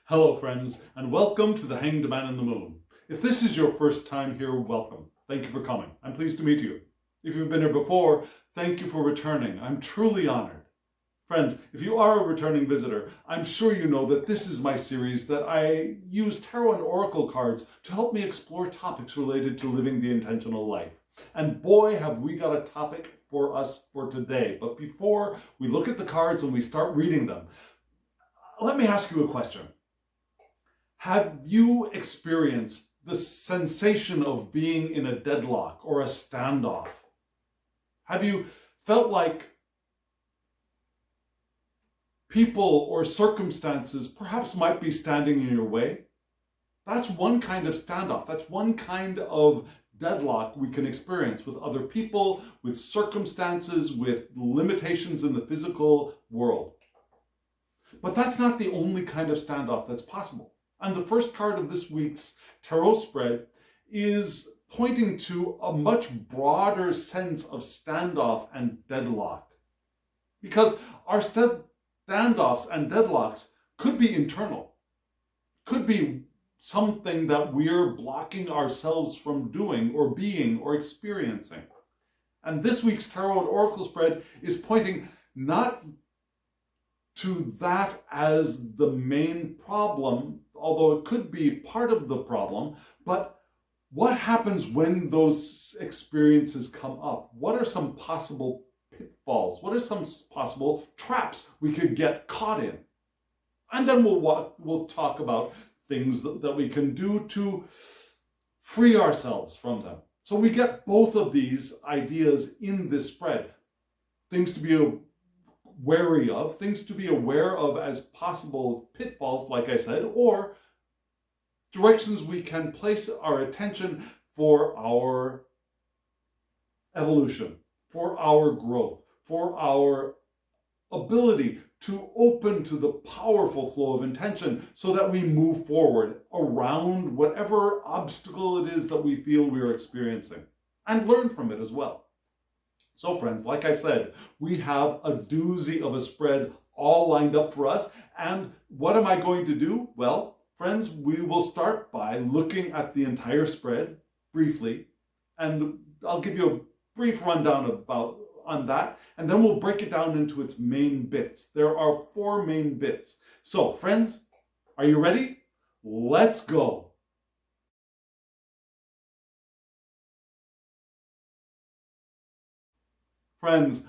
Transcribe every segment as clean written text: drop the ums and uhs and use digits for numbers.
Hello friends, and welcome to the Hanged Man in the Moon. If this is your first time here, welcome. Thank you for coming. I'm pleased to meet you. If you've been here before, thank you for returning. I'm truly honored. Friends, if you are a returning visitor, I'm sure you know that this is my series that I use tarot and oracle cards to help me explore topics related to living the intentional life. And boy, have we got a topic for us for today. But before we look at the cards and we start reading them, let me ask you a question. Have you experienced the sensation of being in a deadlock or a standoff? Have you felt like people or circumstances perhaps might be standing in your way? That's one kind of standoff. That's one kind of deadlock we can experience with other people, with circumstances, with limitations in the physical world. But that's not the only kind of standoff that's possible. And the first card of this week's tarot spread is pointing to a much broader sense of standoff and deadlock. Because our standoffs and deadlocks could be internal, could be something that we're blocking ourselves from doing or being or experiencing. And this week's tarot and oracle spread is pointing not to that as the main problem, although it could be part of the problem, but what happens when those experiences come up? What are some possible pitfalls? What are some possible traps we could get caught in? And then we'll talk about things that we can do to free ourselves from them. So we get both of these ideas in this spread. Things to be wary of, things to be aware of as possible pitfalls, like I said, or directions we can place our attention for our evolution, for our growth, for our ability to open to the powerful flow of intention so that we move forward around whatever obstacle it is that we feel we are experiencing and learn from it as well. So friends, like I said, we have a doozy of a spread all lined up for us. And what am I going to do? Well, friends, we will start by looking at the entire spread briefly. And I'll give you a brief rundown on that. And then we'll break it down into its main bits. There are 4 main bits. So friends, are you ready? Let's go. Friends,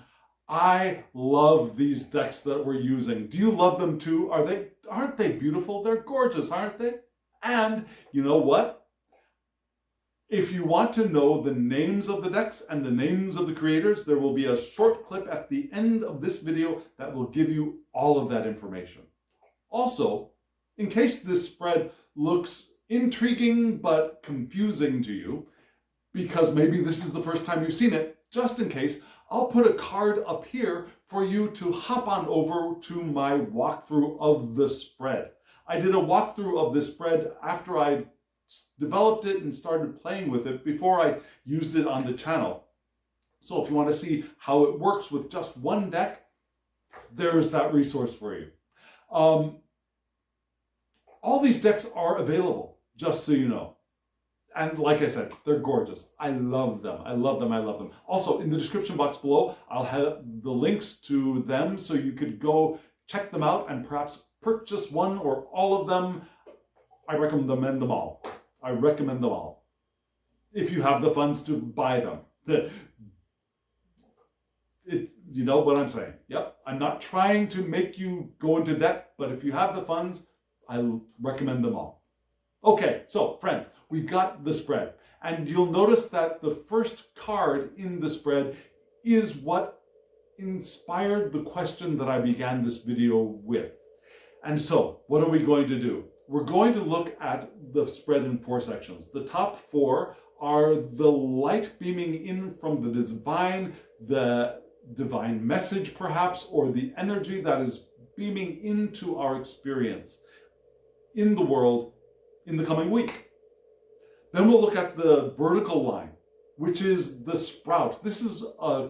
I love these decks that we're using. Do you love them too? Aren't they beautiful? They're gorgeous, aren't they? And you know what? If you want to know the names of the decks and the names of the creators, there will be a short clip at the end of this video that will give you all of that information. Also, in case this spread looks intriguing but confusing to you, because maybe this is the first time you've seen it, just in case, I'll put a card up here for you to hop on over to my walkthrough of the spread. I did a walkthrough of this spread after I developed it and started playing with it before I used it on the channel. So if you want to see how it works with just one deck, there's that resource for you. All these decks are available, just so you know. And like I said, they're gorgeous. I love them. I love them. I love them. Also, in the description box below, I'll have the links to them so you could go check them out and perhaps purchase one or all of them. I recommend them all. I recommend them all. If you have the funds to buy them. You know what I'm saying. Yep. I'm not trying to make you go into debt, but if you have the funds, I recommend them all. Okay, so friends, we've got the spread. And you'll notice that the first card in the spread is what inspired the question that I began this video with. And so, what are we going to do? We're going to look at the spread in 4 sections. The top 4 are the light beaming in from the divine message perhaps, or the energy that is beaming into our experience in the world in the coming week. Then we'll look at the vertical line, which is the sprout. This is a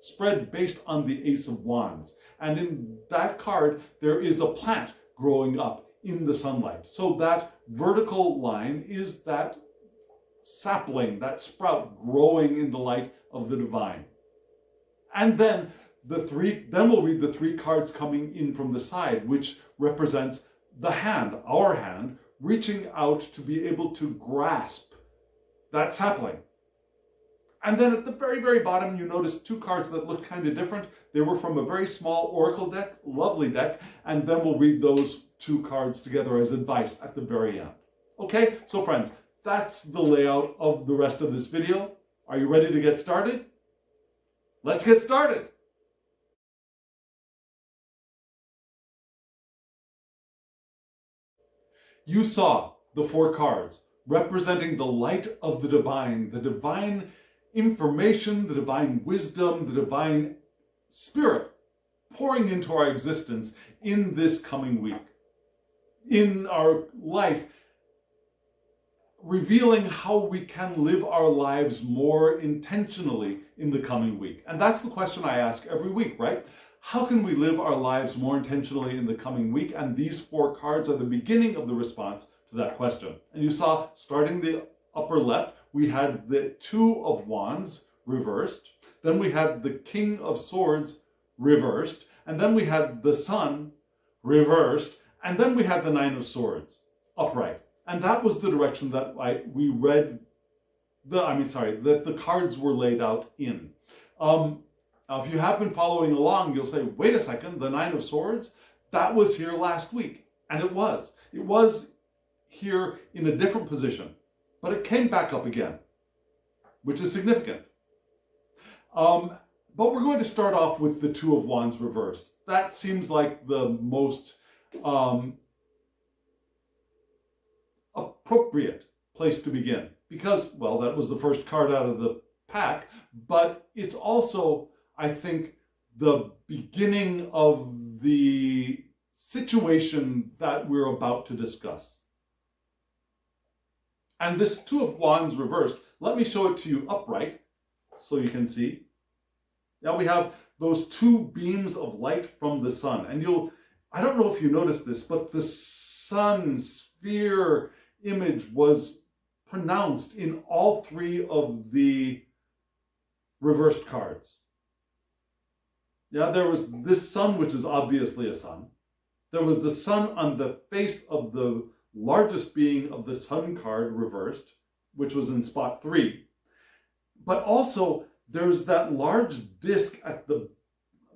spread based on the Ace of Wands. And in that card, there is a plant growing up in the sunlight. So that vertical line is that sapling, that sprout growing in the light of the divine. And then we'll read the three cards coming in from the side, which represents the hand, our hand, reaching out to be able to grasp that sapling. And then at the very, very bottom, you notice two cards that look kind of different. They were from a very small oracle deck, lovely deck, and then we'll read those two cards together as advice at the very end. Okay, so friends, that's the layout of the rest of this video. Are you ready to get started? Let's get started. You saw the four cards representing the light of the divine information, the divine wisdom, the divine spirit pouring into our existence in this coming week, in our life, revealing how we can live our lives more intentionally in the coming week. And that's the question I ask every week, right? How can we live our lives more intentionally in the coming week? And these four cards are the beginning of the response to that question. And you saw, starting the upper left, we had the Two of Wands reversed. Then we had the King of Swords reversed. And then we had the Sun reversed. And then we had the Nine of Swords upright. And that was the direction that the cards were laid out in. Now, if you have been following along, you'll say, wait a second, the Nine of Swords, that was here last week. And it was. It was here in a different position, but it came back up again, which is significant. But we're going to start off with the Two of Wands reversed. That seems like the most appropriate place to begin because, well, that was the first card out of the pack, but it's also, I think, the beginning of the situation that we're about to discuss. And this Two of Wands reversed, let me show it to you upright so you can see. Now we have those two beams of light from the sun. And I don't know if you noticed this, but the sun sphere image was pronounced in all three of the reversed cards. Yeah, there was this sun, which is obviously a sun. There was the sun on the face of the largest being of the sun card reversed, which was in spot 3. But also there's that large disc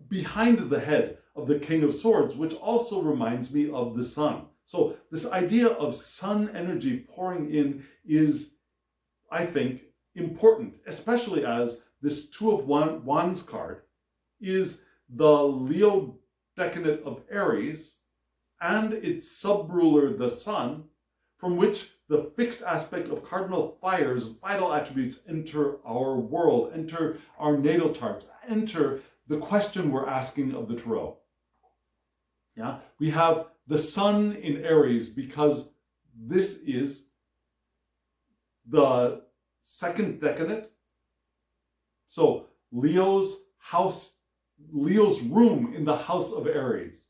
behind the head of the King of Swords, which also reminds me of the sun. So this idea of sun energy pouring in is, I think, important, especially as this Two of Wands card is the Leo decanate of Aries and its sub-ruler, the sun, from which the fixed aspect of cardinal fires, vital attributes, enter our world, enter our natal charts, enter the question we're asking of the tarot. Yeah, we have the sun in Aries because this is the second decadent. So Leo's room in the house of Aries,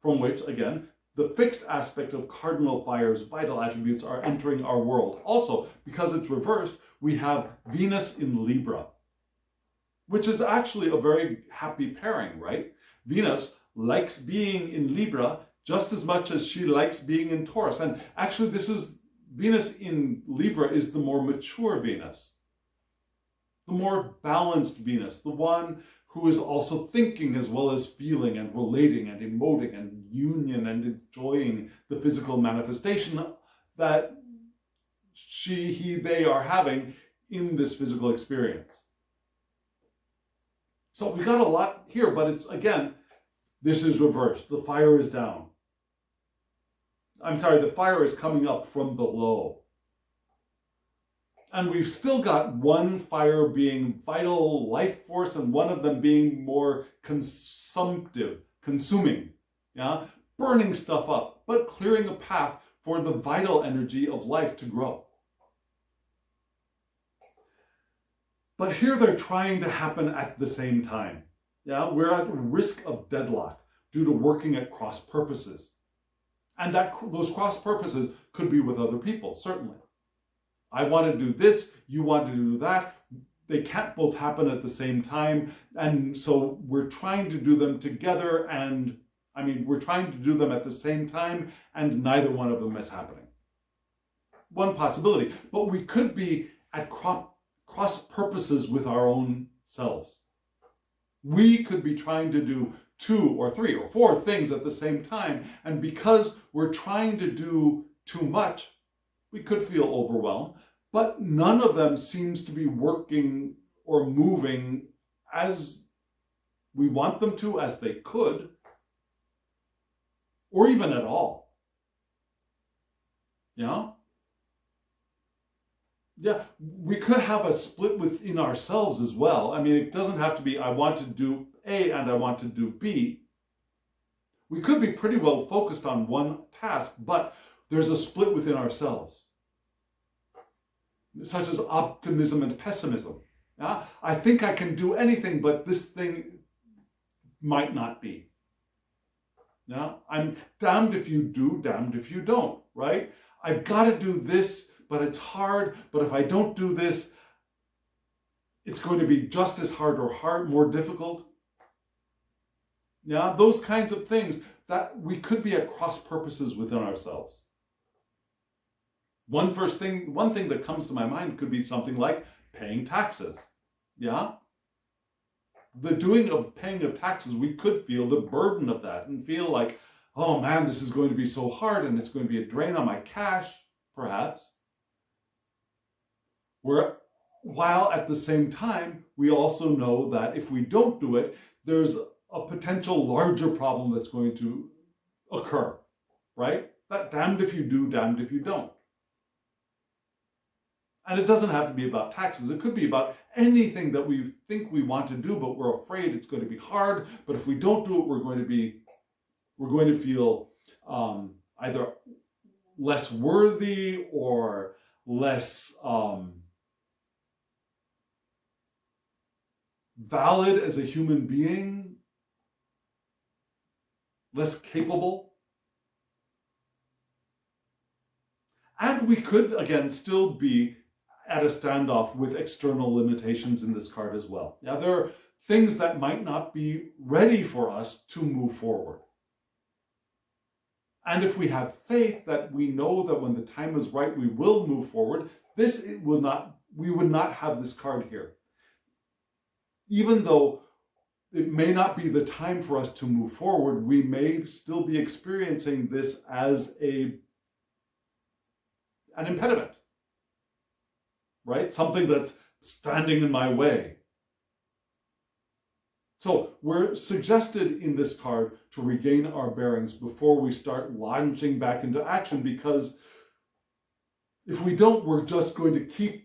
from which, again, the fixed aspect of cardinal fires, vital attributes, are entering our world. Also, because it's reversed, we have Venus in Libra, which is actually a very happy pairing, right? Venus likes being in Libra just as much as she likes being in Taurus. And actually, Venus in Libra is the more mature Venus, the more balanced Venus, the one who is also thinking as well as feeling and relating and emoting and union and enjoying the physical manifestation that they are having in this physical experience. So we got a lot here, but it's, again, this is reversed. The fire is down. The fire is coming up from below. And we've still got one fire being vital life force and one of them being more consumptive, consuming, yeah, burning stuff up, but clearing a path for the vital energy of life to grow. But here they're trying to happen at the same time. Yeah, we're at risk of deadlock due to working at cross purposes. And those cross purposes could be with other people, certainly. I want to do this, you want to do that. They can't both happen at the same time. And so we're trying to do them together, and we're trying to do them at the same time, and neither one of them is happening. One possibility. But we could be at cross purposes with our own selves. We could be trying to do 2 or 3 or 4 things at the same time, and because we're trying to do too much, we could feel overwhelmed, but none of them seems to be working or moving as we want them to, as they could, or even at all. Yeah, we could have a split within ourselves as well. It doesn't have to be I want to do A and I want to do B. We could be pretty well focused on one task, but there's a split within ourselves, such as optimism and pessimism. Yeah? I think I can do anything, but this thing might not be. Yeah? I'm damned if you do, damned if you don't, right? I've got to do this, but it's hard. But if I don't do this, it's going to be just as hard or more difficult. Yeah, those kinds of things that we could be at cross purposes within ourselves. One thing that comes to my mind could be something like paying taxes. Yeah? The paying of taxes, we could feel the burden of that and feel like, oh man, this is going to be so hard and it's going to be a drain on my cash, perhaps. While at the same time, we also know that if we don't do it, there's a potential larger problem that's going to occur, right? That damned if you do, damned if you don't. And it doesn't have to be about taxes. It could be about anything that we think we want to do, but we're afraid it's going to be hard. But if we don't do it, we're going to feel either less worthy or less valid as a human being, less capable. And we could, again, still be at a standoff with external limitations in this card as well. Now, there are things that might not be ready for us to move forward. And if we have faith that we know that when the time is right, we will move forward, we would not have this card here. Even though it may not be the time for us to move forward, we may still be experiencing this as an impediment, right? Something that's standing in my way. So we're suggested in this card to regain our bearings before we start launching back into action, because if we don't, we're just going to keep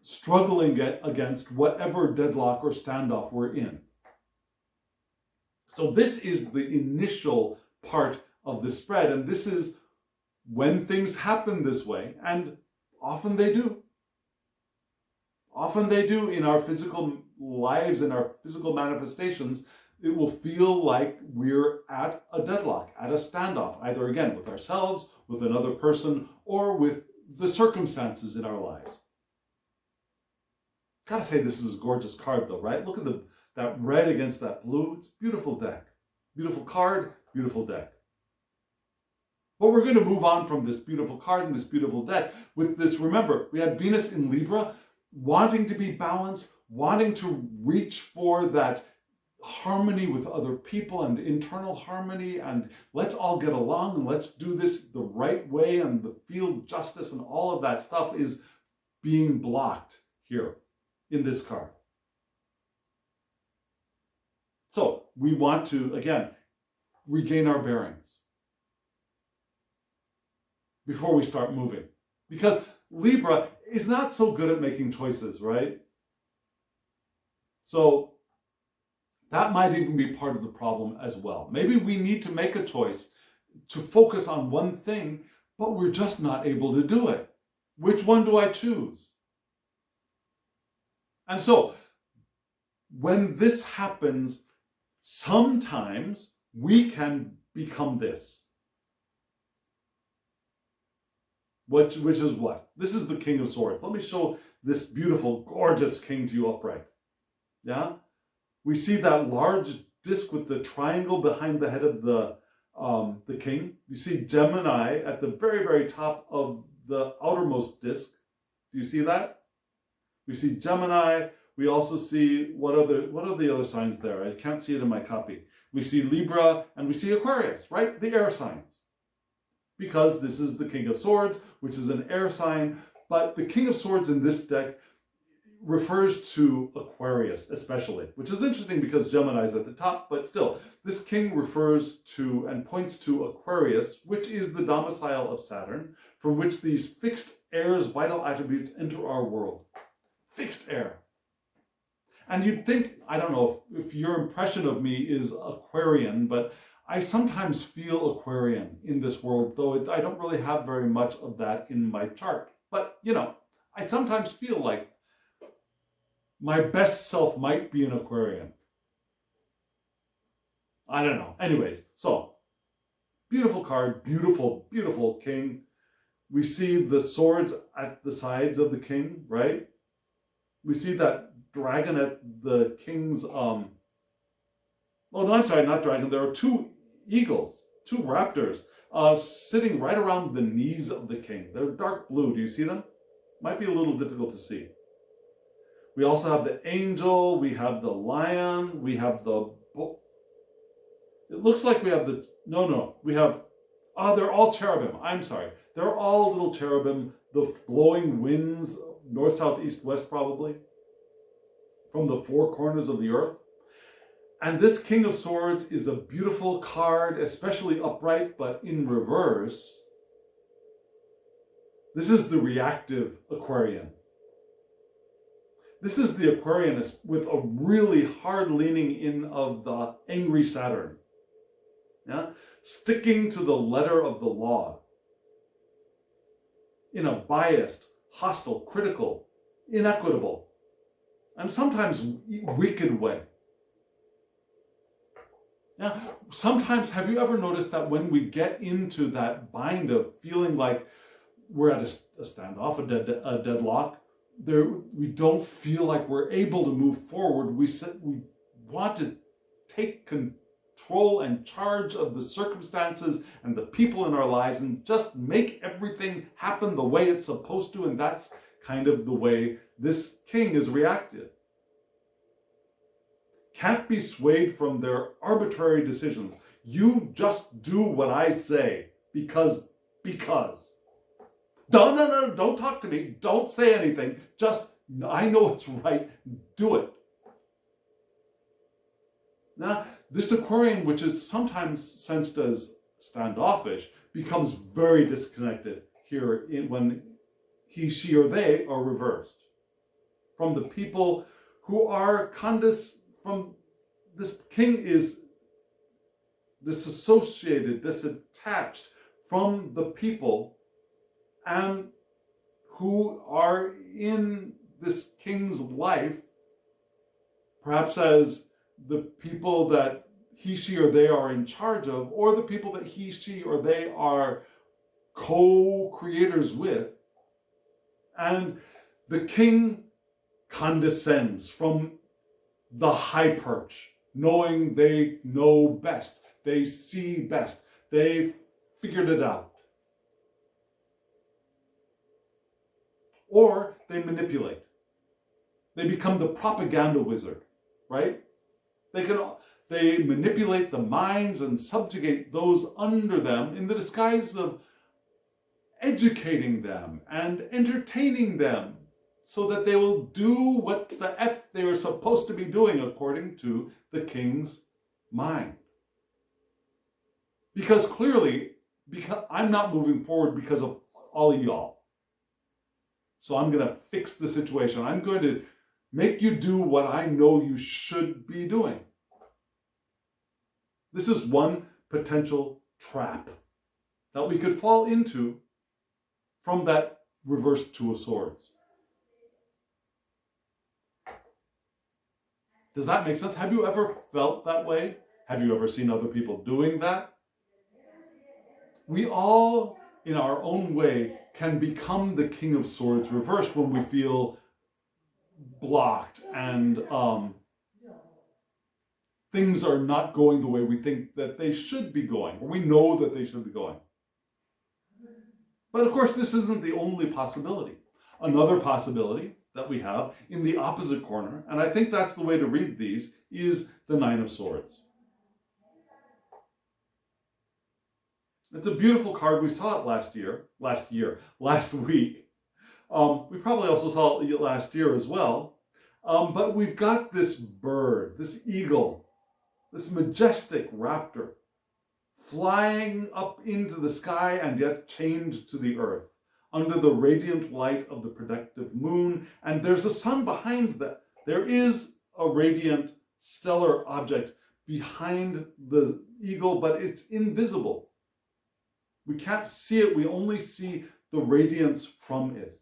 struggling against whatever deadlock or standoff we're in. So this is the initial part of the spread, and this is when things happen this way, and often they do. Often they do in our physical lives, in our physical manifestations. It will feel like we're at a deadlock, at a standoff, either again with ourselves, with another person, or with the circumstances in our lives. Gotta say, this is a gorgeous card though, right? Look at that red against that blue. It's a beautiful deck. Beautiful card, beautiful deck. But we're going to move on from this beautiful card and this beautiful deck with this. Remember, we had Venus in Libra, wanting to be balanced, wanting to reach for that harmony with other people and internal harmony, and let's all get along and let's do this the right way, and the field justice and all of that stuff is being blocked here in this card. So we want to, again, regain our bearings before we start moving. Because Libra is not so good at making choices, right? So that might even be part of the problem as well. Maybe we need to make a choice to focus on one thing, but we're just not able to do it. Which one do I choose? And so when this happens, sometimes we can become this. which is what? This is the King of Swords. Let me show this beautiful, gorgeous king to you upright. Yeah? We see that large disc with the triangle behind the head of the king. You see Gemini at the very, very top of the outermost disc. Do you see that? We see Gemini. We also see, what are the other signs there? I can't see it in my copy. We see Libra and we see Aquarius, right? The air signs. Because this is the King of Swords, which is an air sign. But the King of Swords in this deck refers to Aquarius especially, which is interesting because Gemini is at the top, but still, this king refers to and points to Aquarius, which is the domicile of Saturn, from which these fixed air's vital attributes enter our world. Fixed air. And you'd think, I don't know if your impression of me is Aquarian, but I sometimes feel Aquarian in this world, though I don't really have very much of that in my chart. But, I sometimes feel like my best self might be an Aquarian. I don't know. Anyways, so, beautiful card, beautiful, beautiful king. We see the swords at the sides of the king, right? We see that dragon at the king's, oh no, I'm sorry, not dragon. There are two eagles, two raptors, sitting right around the knees of the king. They're dark blue. Do you see them? Might be a little difficult to see. We also have the angel, we have the lion, we have the... It looks like we have the... No, we have... they're all cherubim. I'm sorry. They're all little cherubim, the blowing winds, north, south, east, west probably, from the four corners of the earth. And this King of Swords is a beautiful card, especially upright, but in reverse. This is the reactive Aquarian. This is the Aquarianist with a really hard leaning in of the angry Saturn. Yeah? Sticking to the letter of the law. In a biased, hostile, critical, inequitable, and sometimes wicked way. Now, sometimes, have you ever noticed that when we get into that bind of feeling like we're at a standoff, a deadlock, we don't feel like we're able to move forward. We want to take control and charge of the circumstances and the people in our lives and just make everything happen the way it's supposed to. And that's kind of the way this king is reacted. Can't be swayed from their arbitrary decisions. You just do what I say because. No, don't talk to me. Don't say anything. Just, I know it's right. Do it. Now, this Aquarian, which is sometimes sensed as standoffish, becomes very disconnected here when he, she, or they are reversed from the people who are from this king is disassociated, disattached from the people and who are in this king's life, perhaps as the people that he, she, or they are in charge of, or the people that he, she, or they are co-creators with. And the king condescends from the high perch, knowing they know best, they see best, they've figured it out. Or they manipulate. They become the propaganda wizard, right? They manipulate the minds and subjugate those under them in the disguise of educating them and entertaining them so that they will do what the F they were supposed to be doing according to the king's mind. Because clearly, I'm not moving forward because of all of y'all. So I'm going to fix the situation. I'm going to make you do what I know you should be doing. This is one potential trap that we could fall into from that reversed Two of Swords. Does that make sense? Have you ever felt that way? Have you ever seen other people doing that? We all in our own way, can become the King of Swords reversed when we feel blocked and things are not going the way we think that they should be going, or we know that they should be going. But of course, this isn't the only possibility. Another possibility that we have in the opposite corner, and I think that's the way to read these, is the Nine of Swords. It's a beautiful card. We saw it last week. We probably also saw it last year as well. But we've got this bird, this eagle, this majestic raptor, flying up into the sky and yet chained to the earth, under the radiant light of the protective moon. And there's a sun behind that. There is a radiant stellar object behind the eagle, but it's invisible. We can't see it. We only see the radiance from it.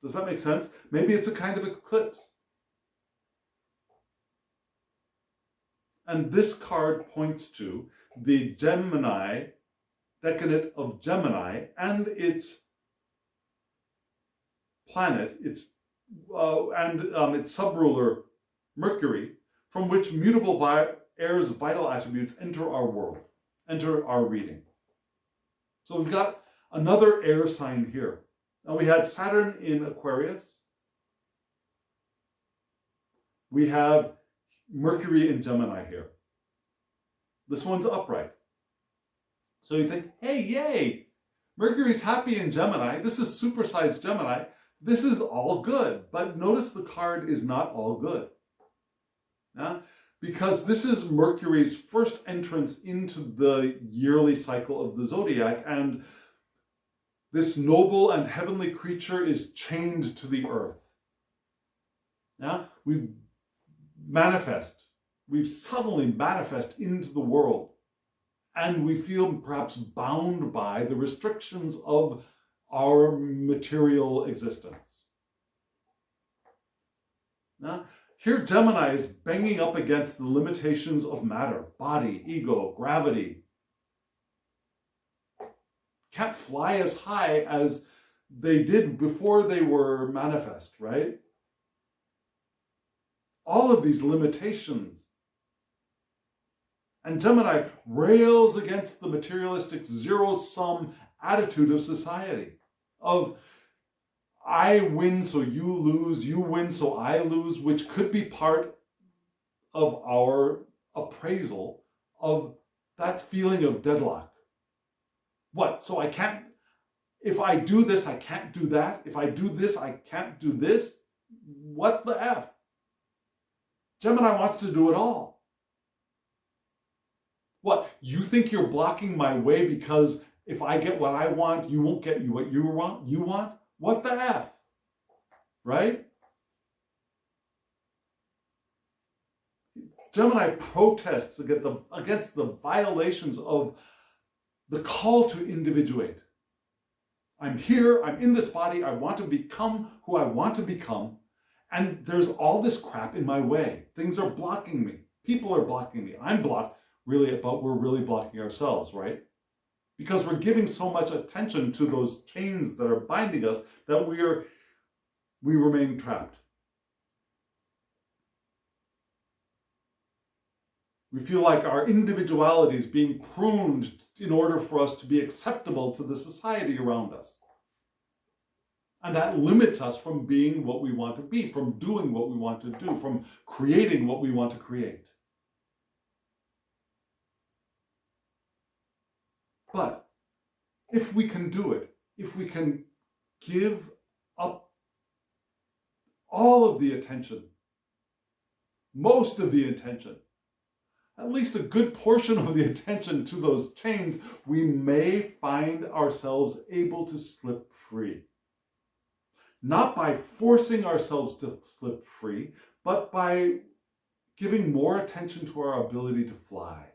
Does that make sense? Maybe it's a kind of eclipse. And this card points to the Gemini, decadent of Gemini, and its planet, its subruler Mercury, from which mutable air's vital attributes enter our world, enter our reading. So we've got another air sign here. Now we had Saturn in Aquarius. We have Mercury in Gemini here. This one's upright. So you think, hey, yay, Mercury's happy in Gemini. This is supersized Gemini. This is all good. But notice the card is not all good. Yeah? Because this is Mercury's first entrance into the yearly cycle of the zodiac, and this noble and heavenly creature is chained to the earth. Yeah? We suddenly manifest into the world, and we feel perhaps bound by the restrictions of our material existence. Now, here Gemini is banging up against the limitations of matter, body, ego, gravity. Can't fly as high as they did before they were manifest, right? All of these limitations. And Gemini rails against the materialistic zero-sum attitude of society, of I win so you lose, you win so I lose, which could be part of our appraisal of that feeling of deadlock. What? So I can't, if I do this, I can't do that. If I do this, I can't do this. What the F? Gemini wants to do it all. What? You think you're blocking my way because if I get what I want, you won't get what you want? What the F? Right? Gemini protests against the violations of the call to individuate. I'm here, I'm in this body, I want to become who I want to become, and there's all this crap in my way. Things are blocking me. People are blocking me. I'm blocked, really, but we're really blocking ourselves, right? Because we're giving so much attention to those chains that are binding us that we remain trapped. We feel like our individuality is being pruned in order for us to be acceptable to the society around us. And that limits us from being what we want to be, from doing what we want to do, from creating what we want to create. But if we can do it, if we can give up all of the attention, most of the attention, at least a good portion of the attention to those chains, we may find ourselves able to slip free. Not by forcing ourselves to slip free, but by giving more attention to our ability to fly.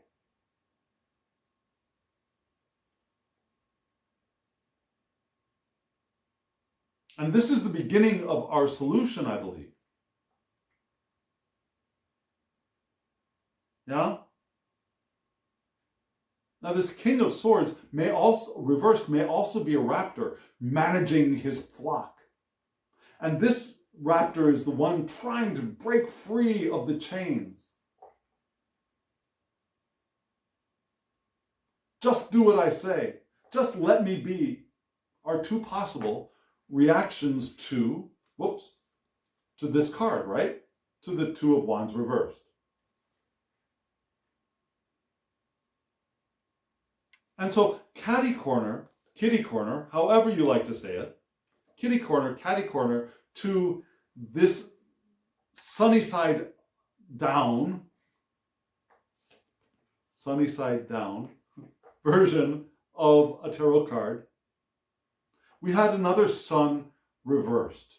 And this is the beginning of our solution, I believe. Yeah? Now, this King of Swords may also, reversed, may also be a raptor managing his flock. And this raptor is the one trying to break free of the chains. Just do what I say. Just let me be are two possible reactions to, to this card, right? To the Two of Wands reversed. And so kitty corner, however you like to say it, kitty corner to this sunny side down version of a tarot card, we had another sun reversed.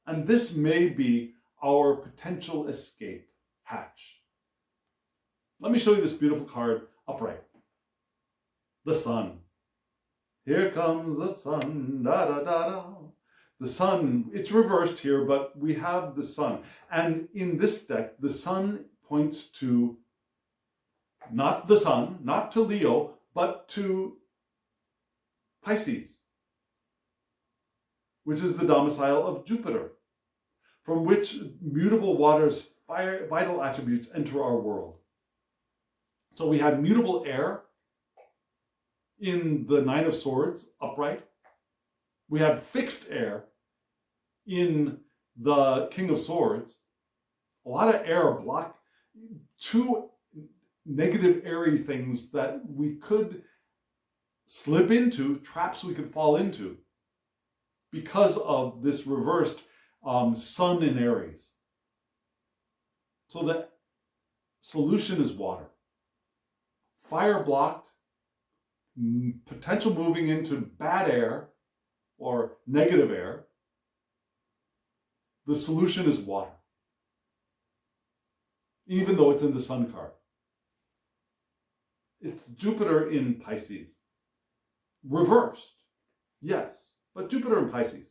And this may be our potential escape hatch. Let me show you this beautiful card upright. The sun. Here comes the sun, da da da da. The sun, it's reversed here, but we have the sun. And in this deck, the sun points to not the sun, not to Leo, but to Pisces, which is the domicile of Jupiter, from which mutable waters, vital attributes enter our world. So we had mutable air in the Nine of Swords, upright. We had fixed air in the King of Swords. A lot of air block, two negative airy things that we could slip into, traps we could fall into because of this reversed sun in Aries. So the solution is water. Fire blocked, potential moving into bad air or negative air. The solution is water, even though it's in the sun card. It's Jupiter in Pisces. Reversed, yes, but Jupiter in Pisces.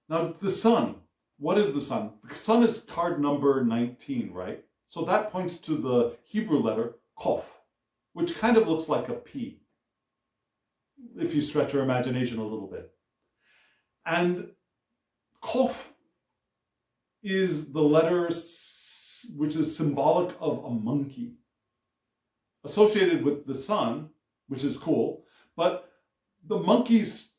Now, the sun. What is the sun? The sun is card number 19, right? So that points to the Hebrew letter Kof, which kind of looks like a P, if you stretch your imagination a little bit. And Kof is the letter which is symbolic of a monkey, associated with the sun, which is cool, but the monkey's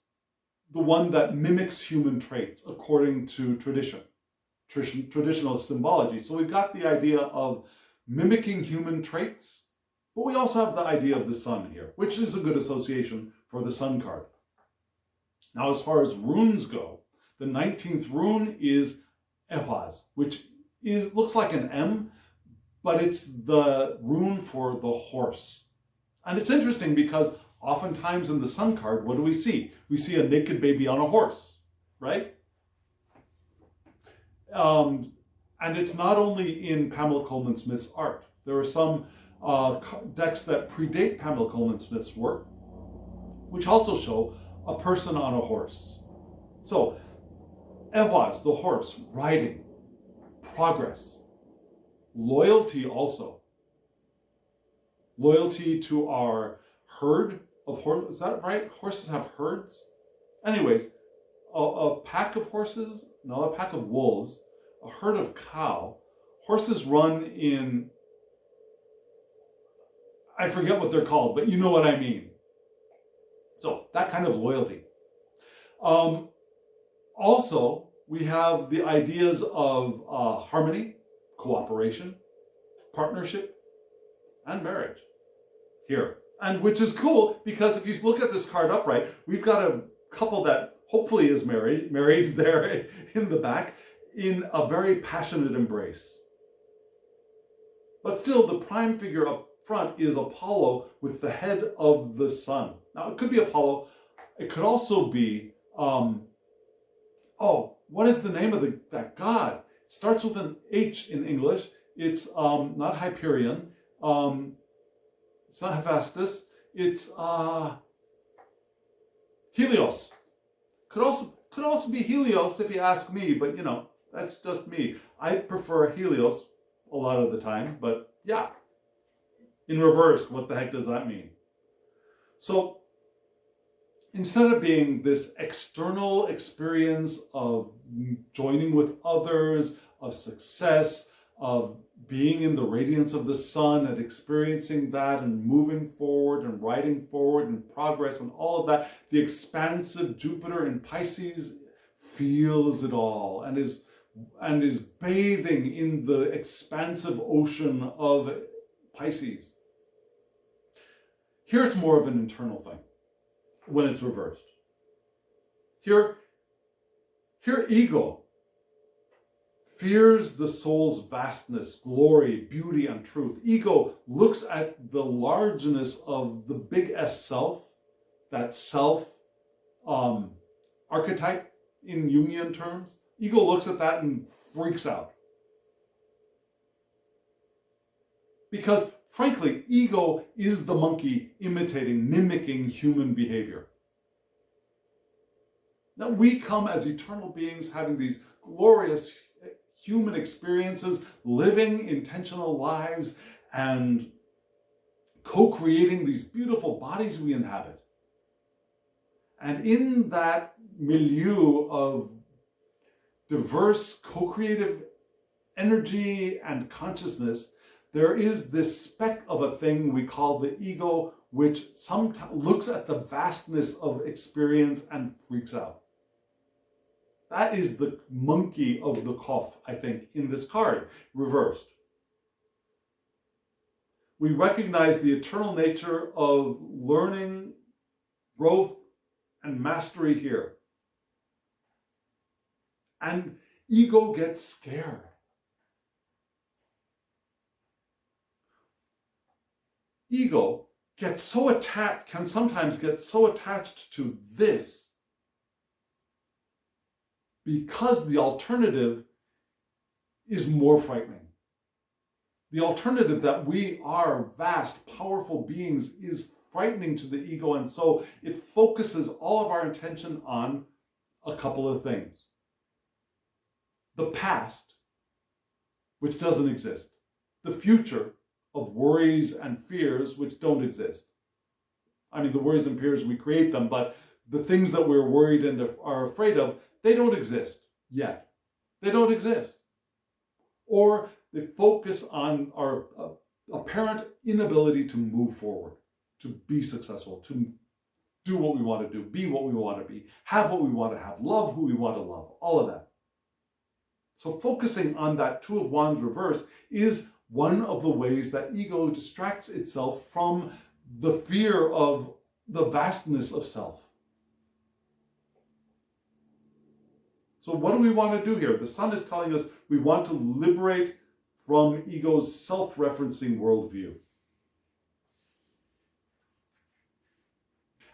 the one that mimics human traits according to traditional symbology. So we've got the idea of mimicking human traits, but we also have the idea of the sun here, which is a good association for the sun card. Now, as far as runes go, the 19th rune is Ehwaz, which looks like an M, but it's the rune for the horse. And it's interesting because oftentimes in the sun card, what do we see? We see a naked baby on a horse, right? And it's not only in Pamela Coleman Smith's art. There are some decks that predate Pamela Coleman Smith's work, which also show a person on a horse. So, Ehwaz, the horse, riding, progress, loyalty also. Loyalty to our herd of horses. Is that right? Horses have herds? Anyways, a pack of horses, no, a pack of wolves, a herd of cow. Horses run in, I forget what they're called, but you know what I mean. So that kind of loyalty. Also, we have the ideas of harmony, cooperation, partnership, and marriage here. And which is cool because if you look at this card upright, we've got a couple that hopefully is married there in the back in a very passionate embrace. But still, the prime figure up front is Apollo with the head of the sun. Now, it could be Apollo. It could also be, what is the name of that god? It starts with an H in English. It's not Hyperion. It's not Hephaestus. It's Helios. Could also be Helios if you ask me, but you know, that's just me. I prefer Helios a lot of the time, but yeah, in reverse, what the heck does that mean? So instead of being this external experience of joining with others, of success, of being in the radiance of the sun and experiencing that and moving forward and riding forward and progress and all of that, the expansive Jupiter in Pisces feels it all and is bathing in the expansive ocean of Pisces. Here it's more of an internal thing when it's reversed. Here ego fears the soul's vastness, glory, beauty, and truth. Ego looks at the largeness of the big S self, that self archetype in Jungian terms. Ego looks at that and freaks out. Because, frankly, ego is the monkey imitating, mimicking human behavior. Now, we come as eternal beings having these glorious human experiences, living intentional lives, and co-creating these beautiful bodies we inhabit. And in that milieu of diverse co-creative energy and consciousness, there is this speck of a thing we call the ego, which sometimes looks at the vastness of experience and freaks out. That is the monkey of the Kopf, I think, in this card, reversed. We recognize the eternal nature of learning, growth, and mastery here. And ego gets scared. Ego gets so attached, can sometimes get so attached to this because the alternative is more frightening. The alternative that we are vast, powerful beings is frightening to the ego, and so it focuses all of our attention on a couple of things. The past, which doesn't exist. The future of worries and fears, which don't exist. I mean, the worries and fears, we create them, but the things that we're worried and are afraid of, they don't exist yet. They don't exist. Or they focus on our apparent inability to move forward, to be successful, to do what we want to do, be what we want to be, have what we want to have, love who we want to love, all of that. So focusing on that Two of Wands reverse is one of the ways that ego distracts itself from the fear of the vastness of self. So what do we want to do here? The sun is telling us we want to liberate from ego's self-referencing worldview.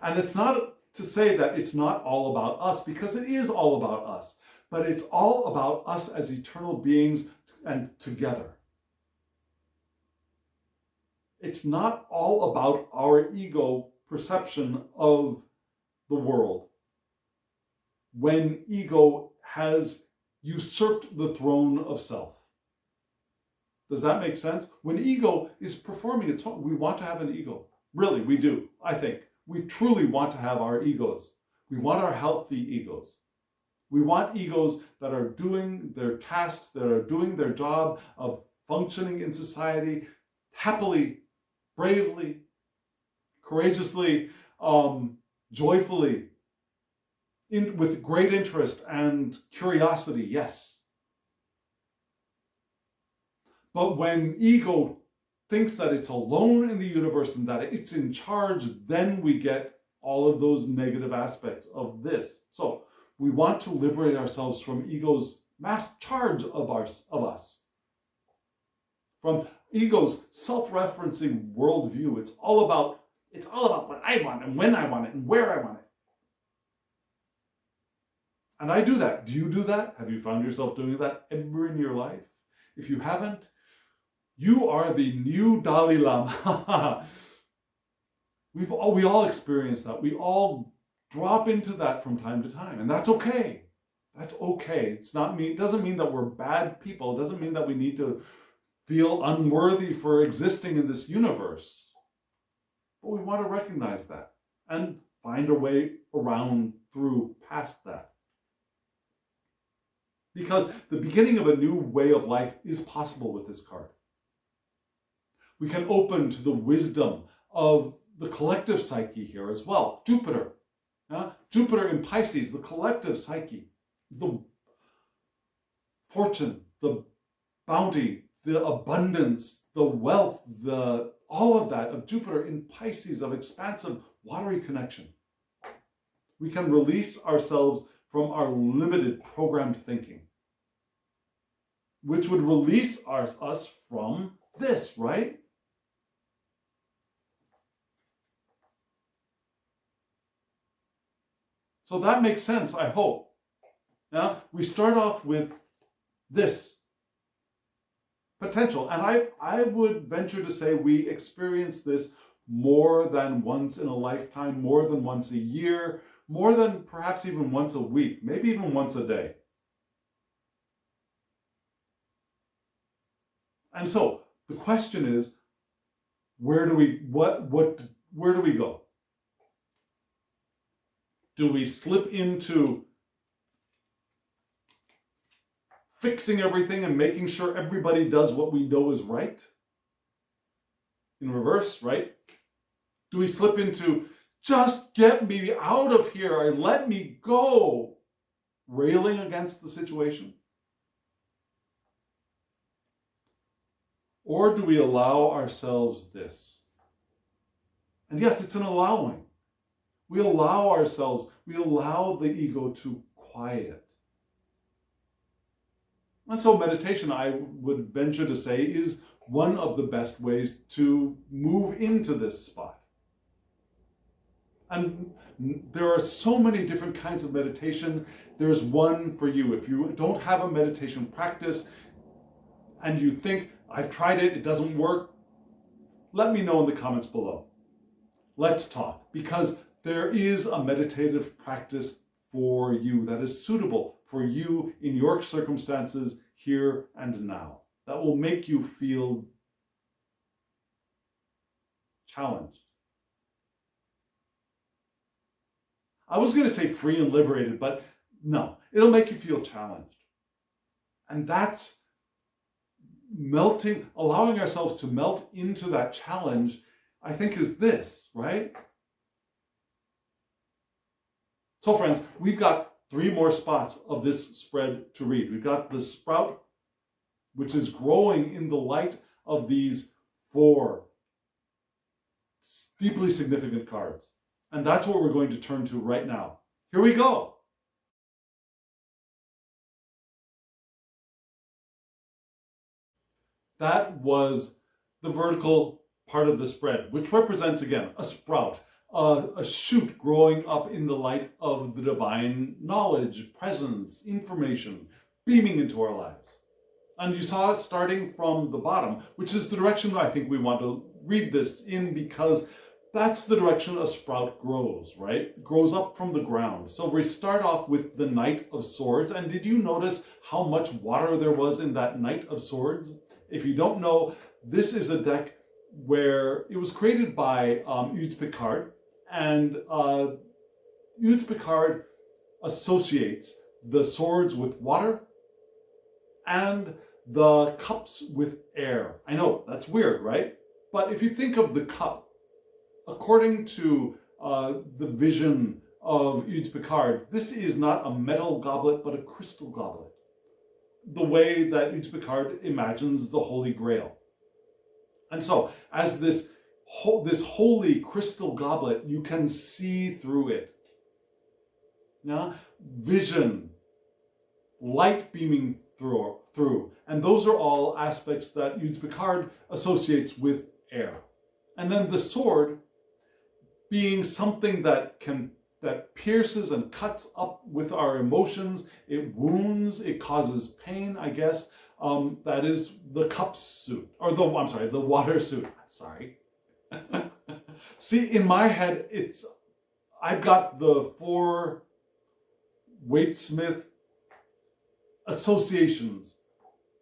And it's not to say that it's not all about us, because it is all about us. But it's all about us as eternal beings and together. It's not all about our ego perception of the world. When ego has usurped the throne of self. Does that make sense? When ego is performing its fun, we want to have an ego. Really, we do, I think. We truly want to have our egos. We want our healthy egos. We want egos that are doing their tasks, that are doing their job of functioning in society happily, bravely, courageously, joyfully, with great interest and curiosity, yes. But when ego thinks that it's alone in the universe and that it's in charge, then we get all of those negative aspects of this. So we want to liberate ourselves from ego's mass charge of us. From ego's self-referencing worldview. It's all about what I want and when I want it and where I want it. And I do that. Do you do that? Have you found yourself doing that ever in your life? If you haven't, you are the new Dalai Lama. We all experience that. We all drop into that from time to time, and that's okay. That's okay. It doesn't mean that we're bad people. It doesn't mean that we need to feel unworthy for existing in this universe. But we want to recognize that and find a way around through past that. Because the beginning of a new way of life is possible with this card. We can open to the wisdom of the collective psyche here as well. Jupiter. Jupiter in Pisces, the collective psyche, the fortune, the bounty, the abundance, the wealth, all of that of Jupiter in Pisces, of expansive, watery connection. We can release ourselves from our limited programmed thinking, which would release us from this, right? So that makes sense, I hope. Now, we start off with this potential. And I would venture to say we experience this more than once in a lifetime, more than once a year, more than perhaps even once a week, maybe even once a day. And so the question is, where do we go? Do we slip into fixing everything and making sure everybody does what we know is right? In reverse, right? Do we slip into, just get me out of here, or let me go, railing against the situation? Or do we allow ourselves this? And yes, it's an allowing. We allow ourselves, we allow the ego to quiet. And so meditation, I would venture to say, is one of the best ways to move into this spot. And there are so many different kinds of meditation. There's one for you. If you don't have a meditation practice and you think, I've tried it, it doesn't work, let me know in the comments below. Let's talk, because there is a meditative practice for you that is suitable for you in your circumstances here and now, that will make you feel challenged. I was going to say free and liberated, but no, it'll make you feel challenged. And that's melting, allowing ourselves to melt into that challenge, I think is this, right? So friends, we've got 3 more spots of this spread to read. We've got the sprout, which is growing in the light of these 4 deeply significant cards. And that's what we're going to turn to right now. Here we go. That was the vertical part of the spread, which represents, again, a sprout, a shoot growing up in the light of the divine knowledge, presence, information, beaming into our lives. And you saw it starting from the bottom, which is the direction I think we want to read this in, because that's the direction a sprout grows, right? It grows up from the ground. So we start off with the Knight of Swords. And did you notice how much water there was in that Knight of Swords? If you don't know, this is a deck where it was created by Uds Picard. And Uds Picard associates the swords with water and the cups with air. I know, that's weird, right? But if you think of the cup, according to the vision of Uds Picard, this is not a metal goblet, but a crystal goblet. The way that Uds Picard imagines the Holy Grail. And so, as this holy crystal goblet, you can see through it. Yeah? Vision, light beaming through. And those are all aspects that Uds Picard associates with air. And then the sword being something that pierces and cuts up with our emotions. It wounds, it causes pain, I guess. That is the cup suit, or the water suit. Sorry. See, in my head, I've got the 4 Waite-Smith associations,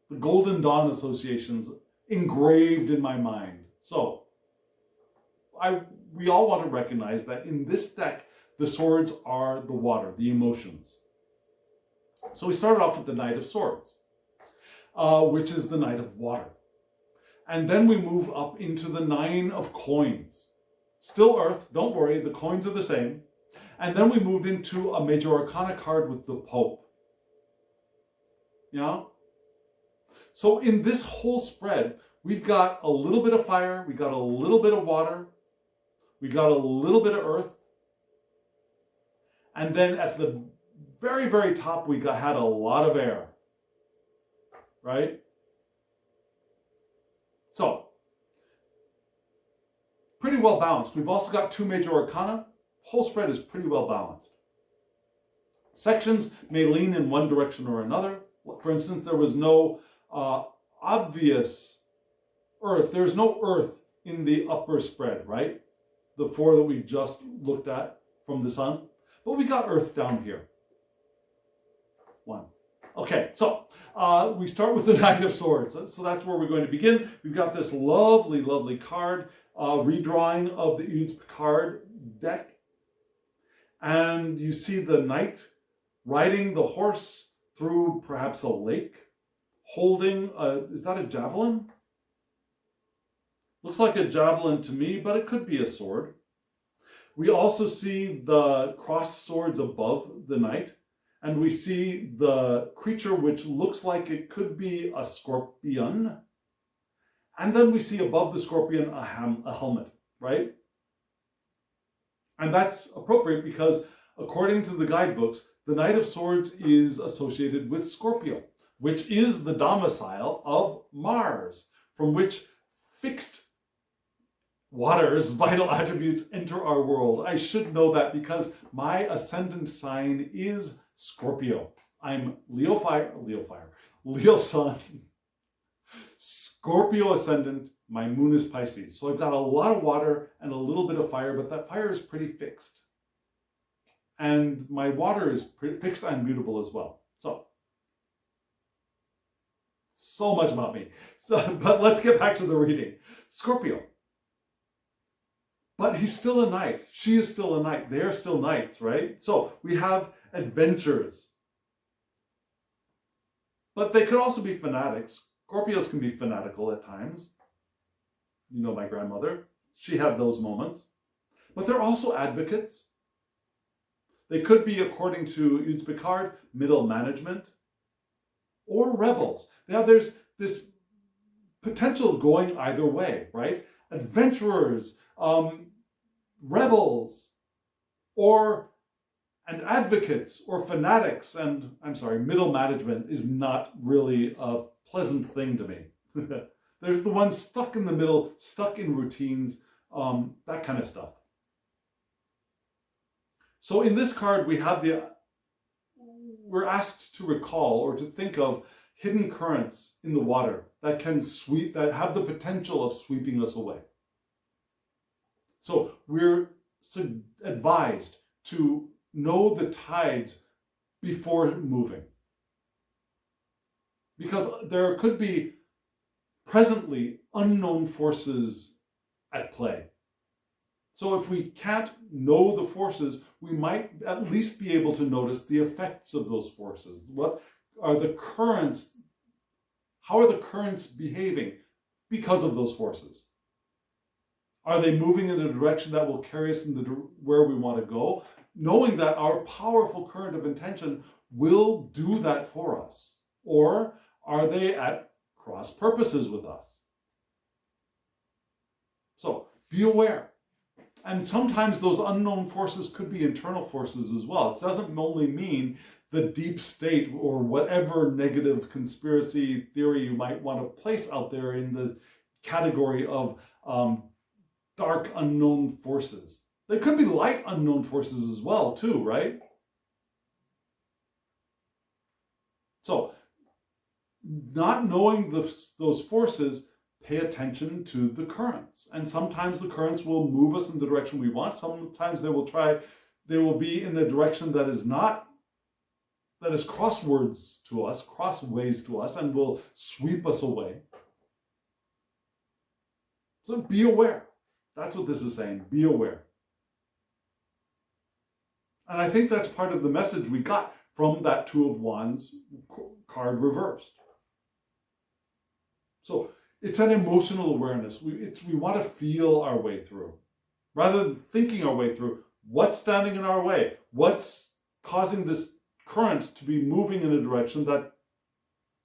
the Golden Dawn associations engraved in my mind. So we all want to recognize that in this deck, the swords are the water, the emotions. So we started off with the Knight of Swords, which is the Knight of Water. And then we move up into the Nine of Coins. Still Earth, don't worry, the coins are the same. And then we moved into a Major Arcana card with the Pope. Yeah? So in this whole spread, we've got a little bit of fire, we got a little bit of water, we got a little bit of earth, and then at the very, very top, we had a lot of air, right? So, pretty well balanced. We've also got 2 Major Arcana. The whole spread is pretty well balanced. Sections may lean in one direction or another. For instance, there was no obvious earth. There's no earth in the upper spread, right? The 4 that we just looked at from the sun. But we got earth down here. 1. Okay, so we start with the Knight of Swords. So that's where we're going to begin. We've got this lovely, lovely card, redrawing of the Udes Picard deck. And you see the knight riding the horse through perhaps a lake, holding, is that a javelin? Looks like a javelin to me, but it could be a sword. We also see the crossed swords above the knight, and we see the creature which looks like it could be a scorpion. And then we see above the scorpion a helmet, right? And that's appropriate because according to the guidebooks, the Knight of Swords is associated with Scorpio, which is the domicile of Mars, from which fixed water's vital attributes enter our world. I should know that because my ascendant sign is Scorpio. I'm Leo Sun, Scorpio ascendant. My moon is Pisces. So I've got a lot of water and a little bit of fire, but that fire is pretty fixed. And my water is pretty fixed and mutable as well. So much about me. But let's get back to the reading. Scorpio. But he's still a knight. She is still a knight. They are still knights, right? So we have adventures. But they could also be fanatics. Scorpios can be fanatical at times. You know my grandmother. She had those moments. But they're also advocates. They could be, according to Udes Picard, middle management or rebels. Now there's this potential of going either way, right? Adventurers, rebels, and advocates or fanatics. And I'm sorry, middle management is not really a pleasant thing to me. There's the ones stuck in the middle, stuck in routines, that kind of stuff. So in this card, we're asked to recall or to think of hidden currents in the water that have the potential of sweeping us away. So we're advised to know the tides before moving. Because there could be presently unknown forces at play. So if we can't know the forces, we might at least be able to notice the effects of those forces. What are the currents? How are the currents behaving because of those forces? Are they moving in a direction that will carry us where we want to go? Knowing that our powerful current of intention will do that for us. Or are they at cross purposes with us? So be aware. And sometimes those unknown forces could be internal forces as well. It doesn't only mean the deep state or whatever negative conspiracy theory you might want to place out there in the category of dark unknown forces. There could be light unknown forces as well too, right? So not knowing those forces, pay attention to the currents. And sometimes the currents will move us in the direction we want. Sometimes they will be in a direction that is crossways to us, and will sweep us away. So be aware. That's what this is saying. Be aware. And I think that's part of the message we got from that Two of Wands card reversed. So it's an emotional awareness. We want to feel our way through. Rather than thinking our way through, what's standing in our way? What's causing this current to be moving in a direction that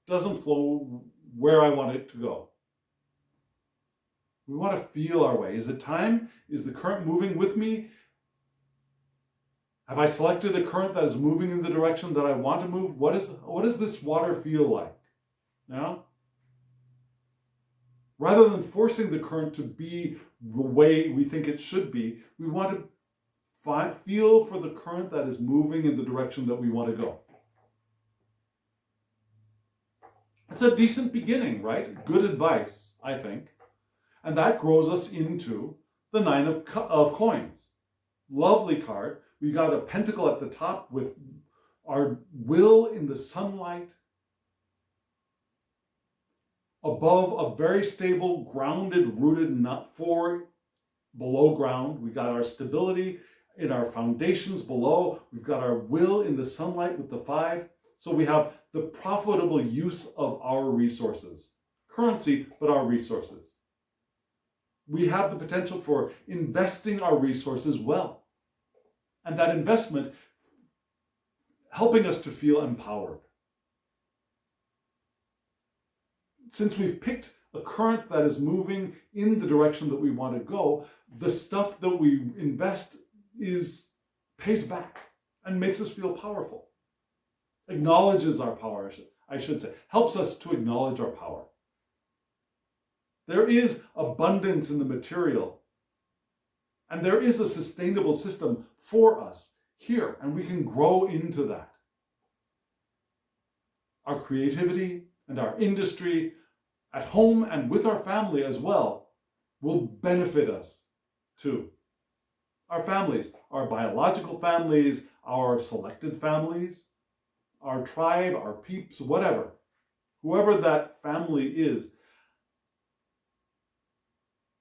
doesn't flow where I want it to go? We want to feel our way. Is it time? Is the current moving with me? Have I selected a current that is moving in the direction that I want to move? What does this water feel like? You know? Rather than forcing the current to be the way we think it should be, we want to feel for the current that is moving in the direction that we want to go. It's a decent beginning, right? Good advice, I think. And that grows us into the Nine of Coins. Lovely card. We got a pentacle at the top with our will in the sunlight. Above a very stable, grounded, rooted, not for below ground. We got our stability in our foundations below. We've got our will in the sunlight with the 5. So we have the profitable use of our resources. Currency, but our resources. We have the potential for investing our resources well. And that investment helping us to feel empowered. Since we've picked a current that is moving in the direction that we want to go, the stuff that we invest pays back and makes us feel powerful. Acknowledges our power, I should say. Helps us to acknowledge our power. There is abundance in the material. And there is a sustainable system for us here, and we can grow into that. Our creativity and our industry at home and with our family as well will benefit us too. Our families, our biological families, our selected families, our tribe, our peeps, whatever, whoever that family is,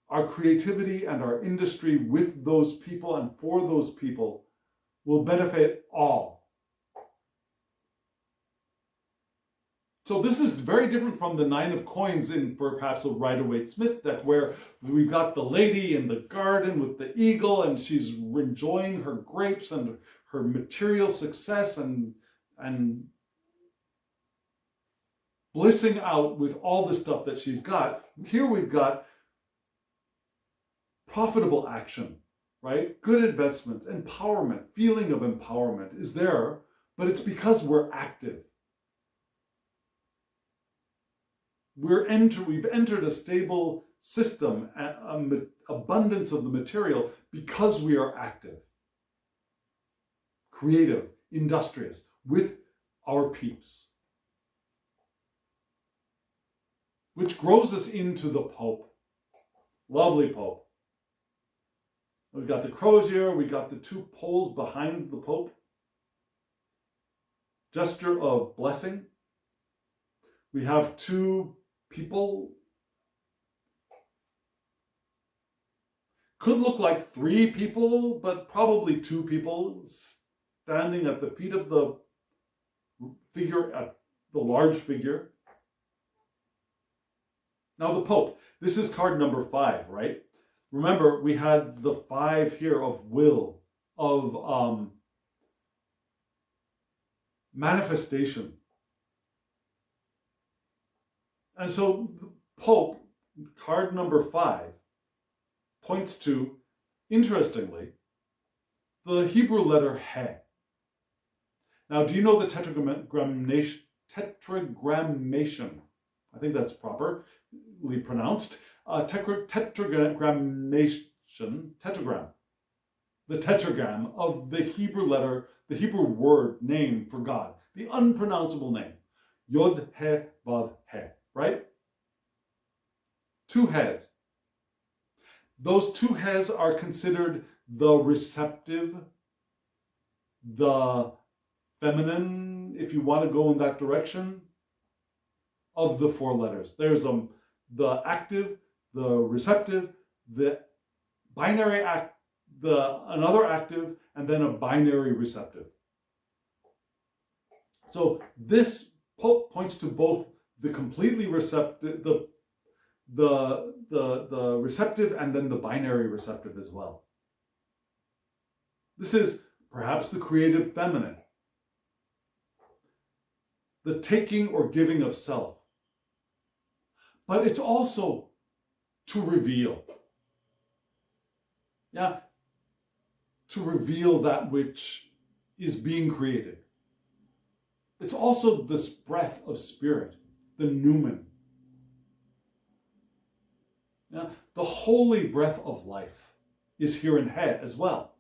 our creativity and our industry with those people and for those people will benefit all. So this is very different from the Nine of Coins in perhaps a Rider-Waite-Smith deck, where we've got the lady in the garden with the eagle and she's enjoying her grapes and her material success and blissing out with all the stuff that she's got. Here we've got profitable action, right? Good investments, empowerment, feeling of empowerment is there, but it's because we're active. We've entered a stable system, abundance of the material because we are active, creative, industrious, with our peeps. Which grows us into the Pope. Lovely Pope. We've got the crozier, we got the 2 poles behind the Pope. Gesture of blessing. We have 2 people. Could look like 3 people, but probably 2 people standing at the feet of the figure, at the large figure. Now the Pope, this is card number 5, right? Remember, we had the 5 here of will, of manifestation. And so the Pope, card number 5, points to, interestingly, the Hebrew letter He. Now, do you know the tetragrammation? I think that's properly pronounced. Tetragram. The tetragram of the Hebrew letter, the Hebrew word name for God, the unpronounceable name. Yod He Vav He, right? 2 He's. Those 2 He's are considered the receptive, the feminine, if you want to go in that direction, of the 4 letters. There's the active, the receptive, the binary another active, and then a binary receptive. So this points to both the completely receptive, the receptive, and then the binary receptive as well. This is perhaps the creative feminine, the taking or giving of self. But it's also to reveal. Yeah, to reveal that which is being created. It's also this breath of spirit, the pneumen. Yeah, the holy breath of life is here in head as well.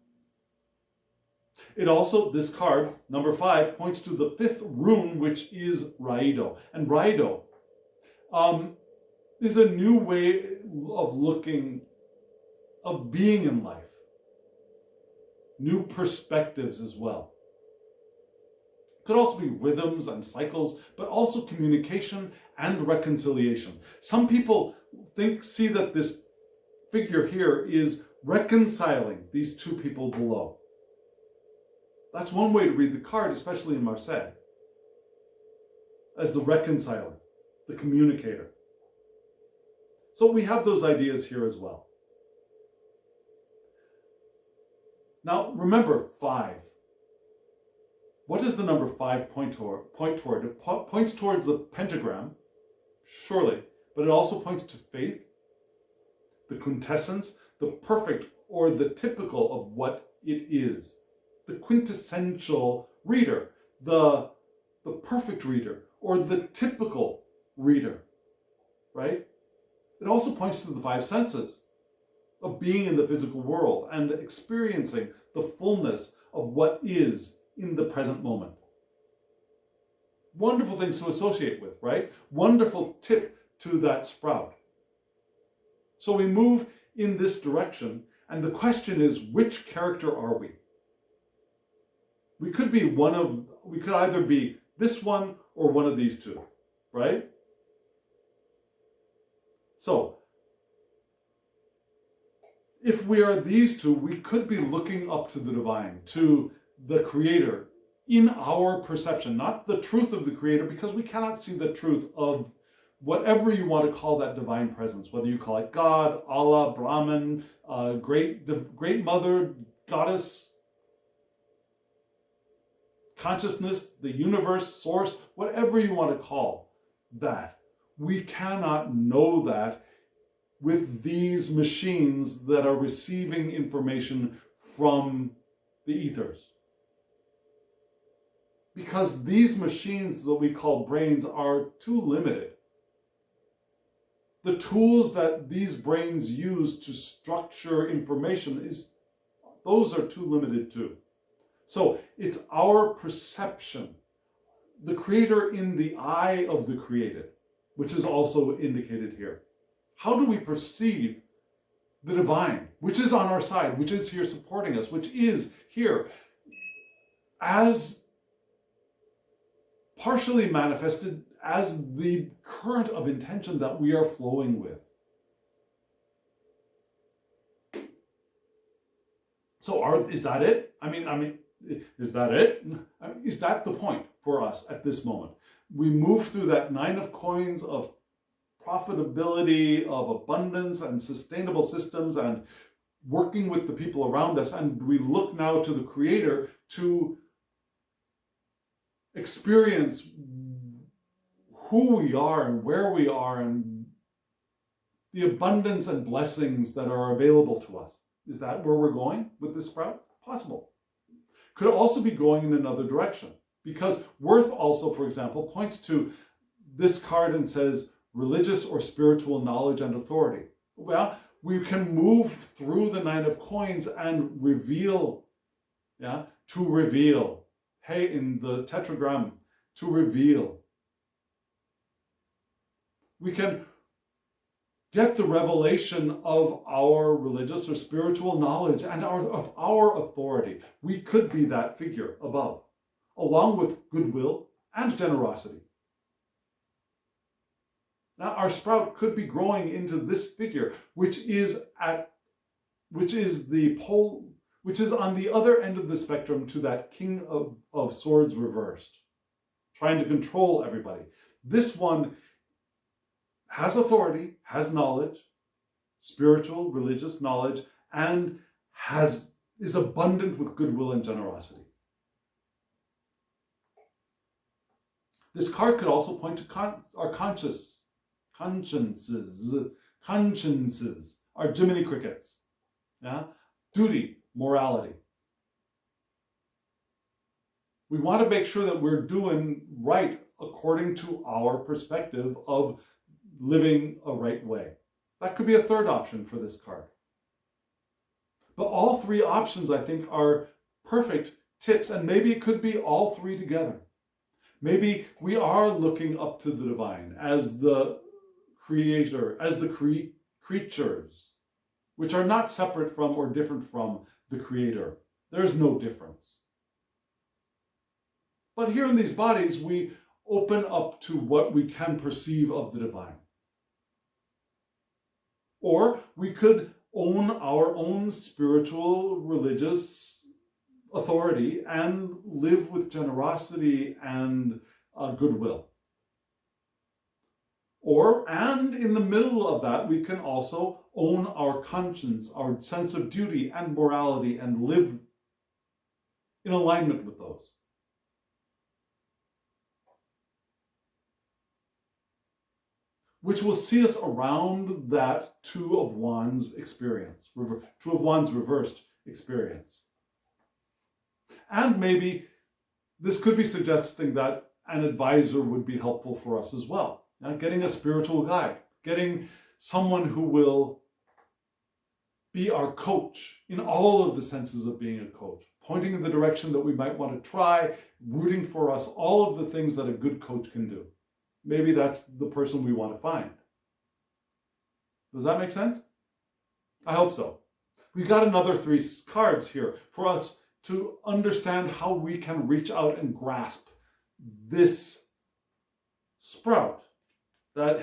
It also, this card, number 5, points to the 5th rune, which is Raido. And Raido is a new way of looking, of being in life. New perspectives as well. Could also be rhythms and cycles, but also communication and reconciliation. Some people see that this figure here is reconciling these two people below. That's one way to read the card, especially in Marseille, as the reconciler, the communicator. So we have those ideas here as well. Now, remember 5. What does the number 5 point toward? It points towards the pentagram, surely, but it also points to faith, the quintessence, the perfect or the typical of what it is. The quintessential reader, the perfect reader, or the typical reader, right? It also points to the 5 senses of being in the physical world and experiencing the fullness of what is in the present moment. Wonderful things to associate with, right? Wonderful tip to that sprout. So we move in this direction, and the question is, which character are we? We could either be this one or one of these two, right? So, if we are these two, we could be looking up to the divine, to the creator, in our perception, not the truth of the creator, because we cannot see the truth of whatever you want to call that divine presence, whether you call it God, Allah, Brahman, the great mother, goddess, consciousness, the universe, source, whatever you want to call that. We cannot know that with these machines that are receiving information from the ethers. Because these machines that we call brains are too limited. The tools that these brains use to structure information, those are too limited too. So it's our perception, the creator in the eye of the created, which is also indicated here. How do we perceive the divine, which is on our side, which is here supporting us, which is here as partially manifested as the current of intention that we are flowing with? So is that it? I mean, is that it? Is that the point for us at this moment? We move through that 9 of coins of profitability, of abundance and sustainable systems and working with the people around us, and we look now to the creator to experience who we are and where we are and the abundance and blessings that are available to us. Is that where we're going with this sprout? Possible. Could also be going in another direction, because Worth also, for example, points to this card and says religious or spiritual knowledge and authority. Well, we can move through the 9 of coins and reveal, to reveal. Hey, in the tetragram, to reveal. We can get the revelation of our religious or spiritual knowledge and of our authority. We could be that figure above, along with goodwill and generosity. Now our sprout could be growing into this figure, which is on the other end of the spectrum to that King of Swords reversed, trying to control everybody. This one has authority, has knowledge, spiritual, religious knowledge, and is abundant with goodwill and generosity. This card could also point to our consciences, our Jiminy Crickets, yeah? Duty, morality. We want to make sure that we're doing right according to our perspective of living a right way. That could be a third option for this card. But all three options, I think, are perfect tips, and maybe it could be all three together. Maybe we are looking up to the divine as the creator, as the creatures, which are not separate from or different from the creator. There's no difference. But here in these bodies, we open up to what we can perceive of the divine. Or we could own our own spiritual, religious authority and live with generosity and goodwill. And in the middle of that, we can also own our conscience, our sense of duty and morality, and live in alignment with those. Which will see us around that Two of Wands experience, Two of Wands reversed experience. And maybe this could be suggesting that an advisor would be helpful for us as well. Now, getting a spiritual guide, getting someone who will be our coach in all of the senses of being a coach, pointing in the direction that we might want to try, rooting for us, all of the things that a good coach can do. Maybe that's the person we want to find. Does that make sense? I hope so. We've got another 3 cards here for us to understand how we can reach out and grasp this sprout that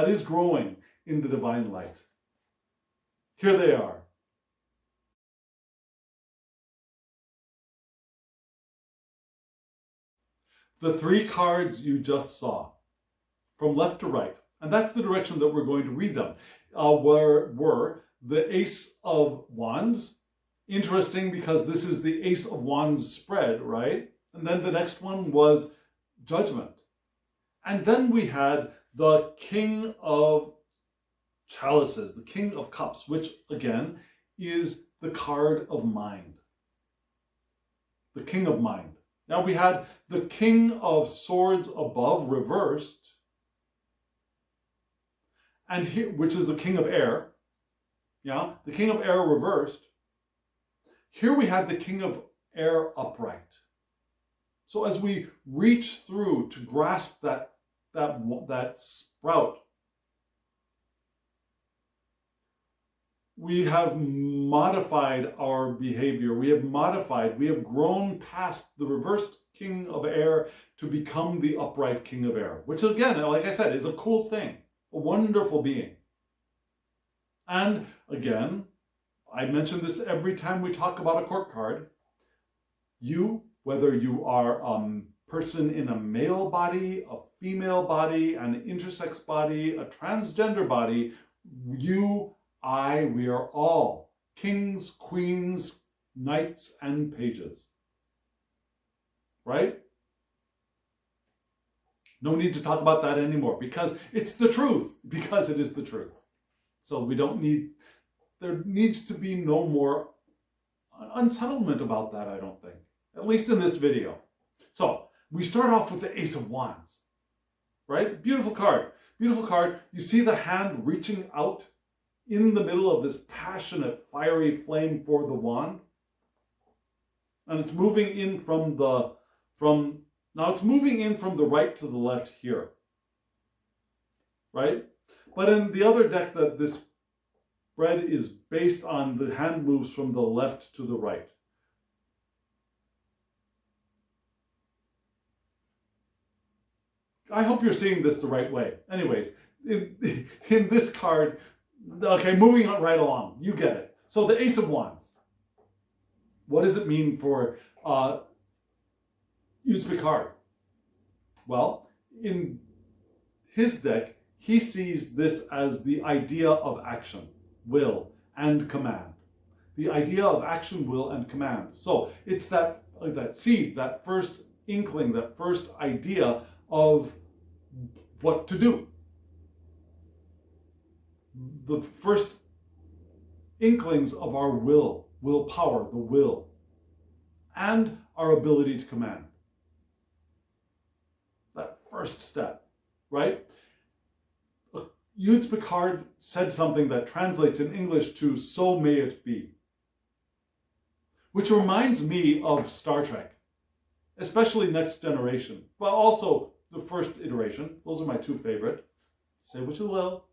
is growing in the divine light. Here they are. The 3 cards you just saw, from left to right, and that's the direction that we're going to read them, were the Ace of Wands. Interesting, because this is the Ace of Wands spread, right? And then the next one was Judgment. And then we had the King of Chalices, the King of Cups, which again is the card of mind. The King of Mind. Now we had the King of Swords above reversed, and here, which is the King of Air. Yeah, the King of Air reversed. Here we had the King of Air upright. So as we reach through to grasp that sprout, we have modified our behavior. We have grown past the reversed King of Air to become the upright King of Air, which again, like I said, is a cool thing, a wonderful being. And again, I mention this every time we talk about a court card. You, whether you are a person in a male body, a female body, an intersex body, a transgender body, you, we are all kings, queens, knights, and pages. Right? No need to talk about that anymore, because it's the truth, because it is the truth. So there needs to be no more unsettlement about that, I don't think. At least in this video. So, we start off with the Ace of Wands. Right? Beautiful card. Beautiful card. You see the hand reaching out in the middle of this passionate, fiery flame for the wand. And it's moving in from the right to the left here. Right? But in the other deck that this spread is based on, the hand moves from the left to the right. I hope you're seeing this the right way. Anyways, in this card, okay, moving on right along, you get it. So the Ace of Wands. What does it mean for Utes Picard? Well, in his deck, he sees this as the idea of action, will, and command. The idea of action, will, and command. So it's that seed, that first inkling, that first idea of what to do. The first inklings of our willpower, the will, and our ability to command. That first step, right? Utes Picard said something that translates in English to "so may it be," which reminds me of Star Trek, especially Next Generation, but also the first iteration. Those are my two favorite. Say what you will.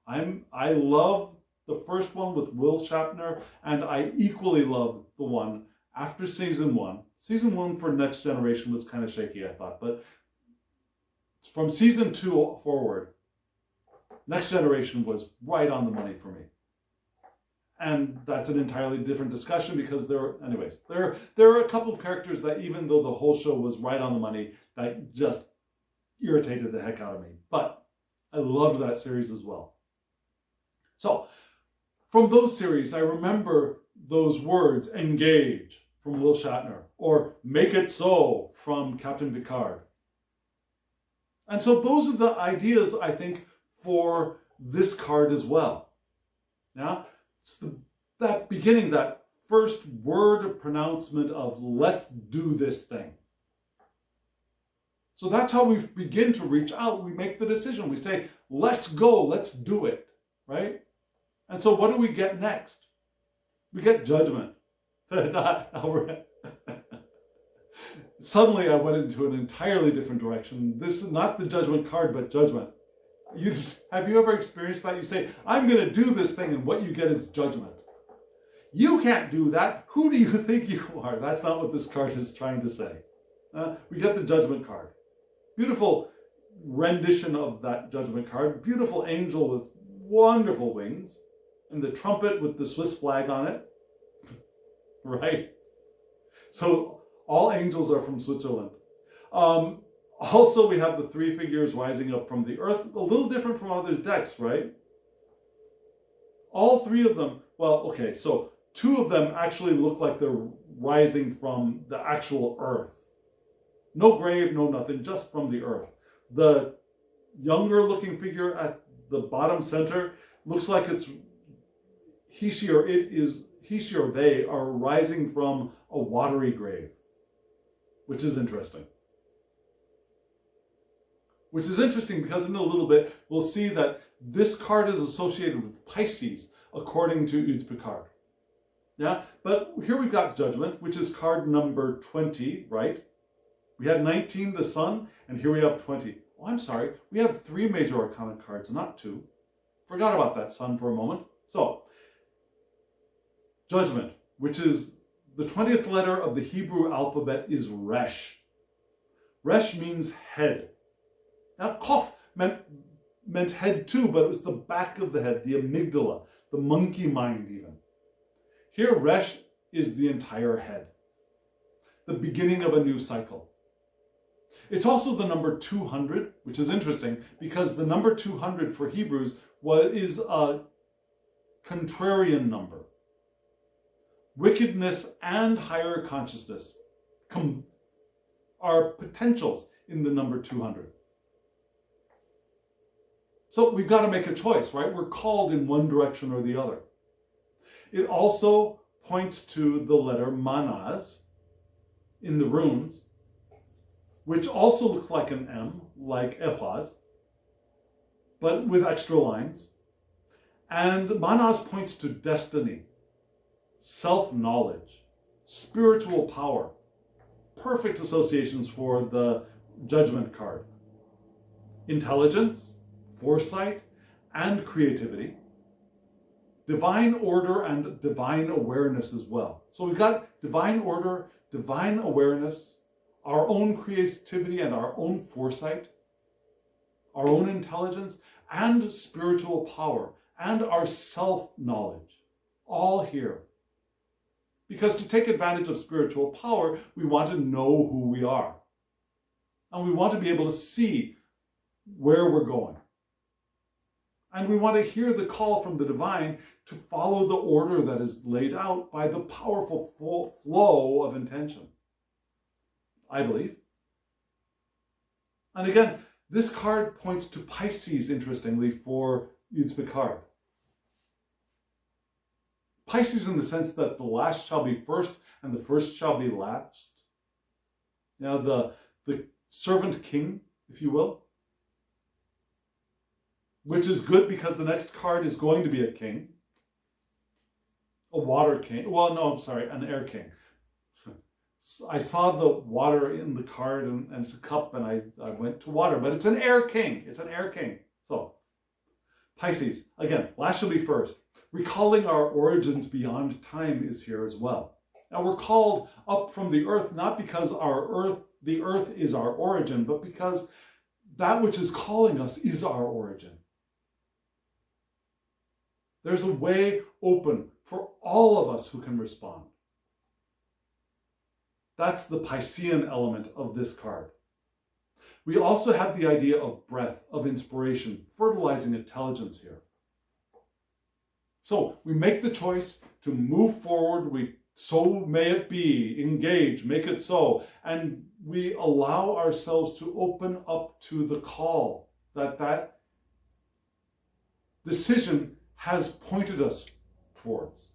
I love the first one with Will Shatner, and I equally love the one after season one. Season one for Next Generation was kind of shaky, I thought, but from season 2 forward, Next Generation was right on the money for me. And that's an entirely different discussion because there are a couple of characters that, even though the whole show was right on the money, that just irritated the heck out of me. But I loved that series as well. So from those series, I remember those words, engage from Will Shatner, or make it so from Captain Picard. And so those are the ideas, I think, for this card as well. Now, it's that beginning, that first word of pronouncement of let's do this thing. So that's how we begin to reach out. We make the decision. We say, let's go, let's do it, right? And so what do we get next? We get judgment. Suddenly I went into an entirely different direction. This is not the judgment card, but judgment. Have you ever experienced that? You say, I'm going to do this thing, and what you get is judgment. You can't do that. Who do you think you are? That's not what this card is trying to say. We get the judgment card. Beautiful rendition of that judgment card. Beautiful angel with wonderful wings. And the trumpet with the Swiss flag on it. Right? So all angels are from Switzerland. Also, we have the 3 figures rising up from the earth. A little different from other decks, right? All 3 of them, well, okay, so 2 of them actually look like they're rising from the actual earth. No grave, no nothing, just from the earth. The younger looking figure at the bottom center looks like it's he, she, or they are rising from a watery grave, which is interesting. Which is interesting because in a little bit, we'll see that this card is associated with Pisces, according to Utes Picard. Yeah, but here we've got Judgment, which is card number 20, right? We had 19, the Sun, and here we have 20. Oh, I'm sorry, we have 3 major arcana cards, not 2. Forgot about that Sun for a moment. So, Judgment, which is the 20th letter of the Hebrew alphabet, is Resh. Resh means head. Now, Kof meant head too, but it was the back of the head, the amygdala, the monkey mind even. Here, Resh is the entire head, the beginning of a new cycle. It's also the number 200, which is interesting because the number 200 for Hebrews is a contrarian number. Wickedness and higher consciousness are potentials in the number 200. So we've got to make a choice, right? We're called in one direction or the other. It also points to the letter Manaz in the runes, which also looks like an M, like Ehwaz, but with extra lines. And Manaz points to destiny, self-knowledge, spiritual power. Perfect associations for the Judgment card. Intelligence, foresight, and creativity. Divine order and divine awareness as well. So we've got divine order, divine awareness, our own creativity and our own foresight. our own intelligence, and spiritual power, and our self-knowledge, all here. Because to take advantage of spiritual power, we want to know who we are. And we want to be able to see where we're going. And we want to hear the call from the divine to follow the order that is laid out by the powerful flow of intention, I believe. And again, this card points to Pisces, interestingly, for Udes Picard. Pisces in the sense that the last shall be first and the first shall be last. Now, the servant king, if you will, which is good because the next card is going to be a king. A water king. Well, no, I'm sorry, an air king. I saw the water in the card and it's a cup and I went to water, but it's an air king. It's an air king. So, Pisces, again, last shall be first. Recalling our origins beyond time is here as well. Now we're called up from the earth, not because the earth is our origin, but because that which is calling us is our origin. There's a way open for all of us who can respond. That's the Piscean element of this card. We also have the idea of breath, of inspiration, fertilizing intelligence here. So we make the choice to move forward. So may it be, engage, make it so. And we allow ourselves to open up to the call that decision has pointed us towards.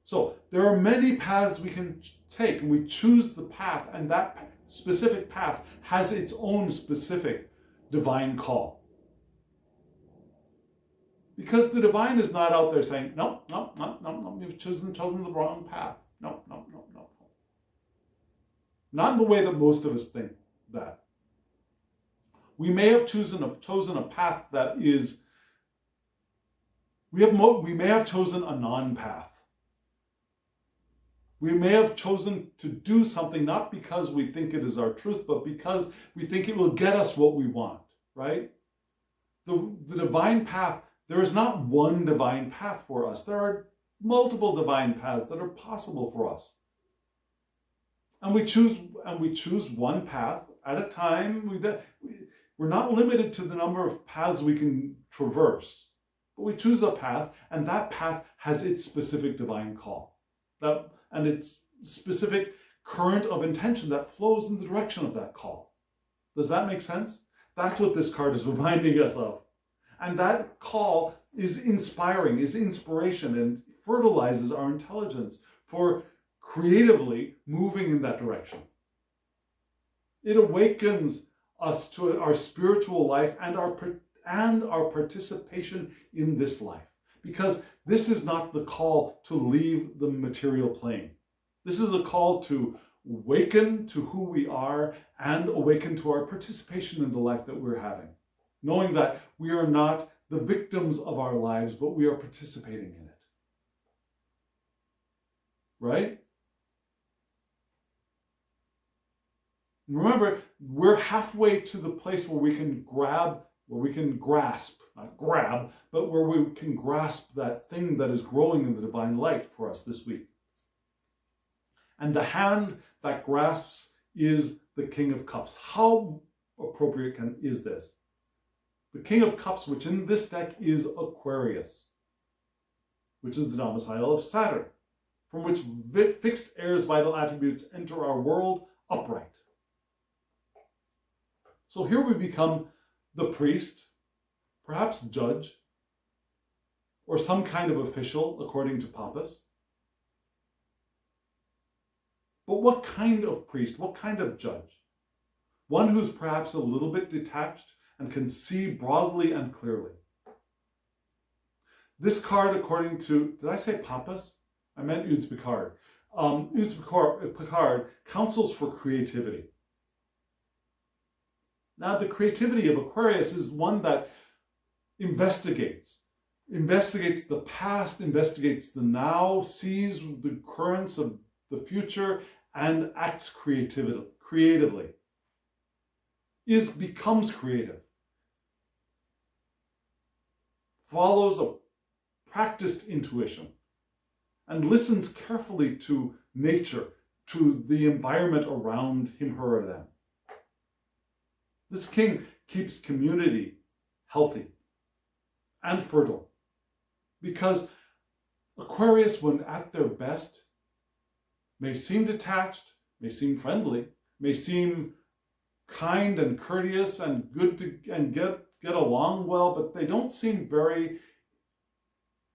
So there are many paths we can take, and we choose the path, and that specific path has its own specific divine call. Because the divine is not out there saying, no, you've chosen the wrong path. No. Not in the way that most of us think that. We may have chosen a path that is, we may have chosen a non-path. We may have chosen to do something not because we think it is our truth, but because we think it will get us what we want, right? The divine path, there is not one divine path for us. There are multiple divine paths that are possible for us. And we choose one path at a time. We're not limited to the number of paths we can traverse, but we choose a path, and that path has its specific divine call. And its specific current of intention that flows in the direction of that call. Does that make sense? That's what this card is reminding us of. And that call is inspiring, is inspiration, and fertilizes our intelligence for creatively moving in that direction. It awakens us to our spiritual life and our participation in this life. Because this is not the call to leave the material plane. This is a call to awaken to who we are and awaken to our participation in the life that we're having. Knowing that we are not the victims of our lives, but we are participating in it. Right? Remember, we're halfway to the place where we can grasp, not grab, but where we can grasp that thing that is growing in the divine light for us this week. And the hand that grasps is the King of Cups. How appropriate is this? The King of Cups, which in this deck is Aquarius, which is the domicile of Saturn, from which fixed air's vital attributes enter our world upright. So here we become the priest, perhaps judge, or some kind of official, according to Papas. But what kind of priest? What kind of judge? One who's perhaps a little bit detached and can see broadly and clearly. This card, according to, did I say Papas? I meant Udes Picard. Udes Picard counsels for creativity. Now, the creativity of Aquarius is one that investigates the past, investigates the now, sees the currents of the future, and acts creatively. becomes creative, follows a practiced intuition, and listens carefully to nature, to the environment around him, her, or them. This king keeps community healthy and fertile, because Aquarius, when at their best, may seem detached, may seem friendly, may seem kind and courteous and good to and get along well, but they don't seem very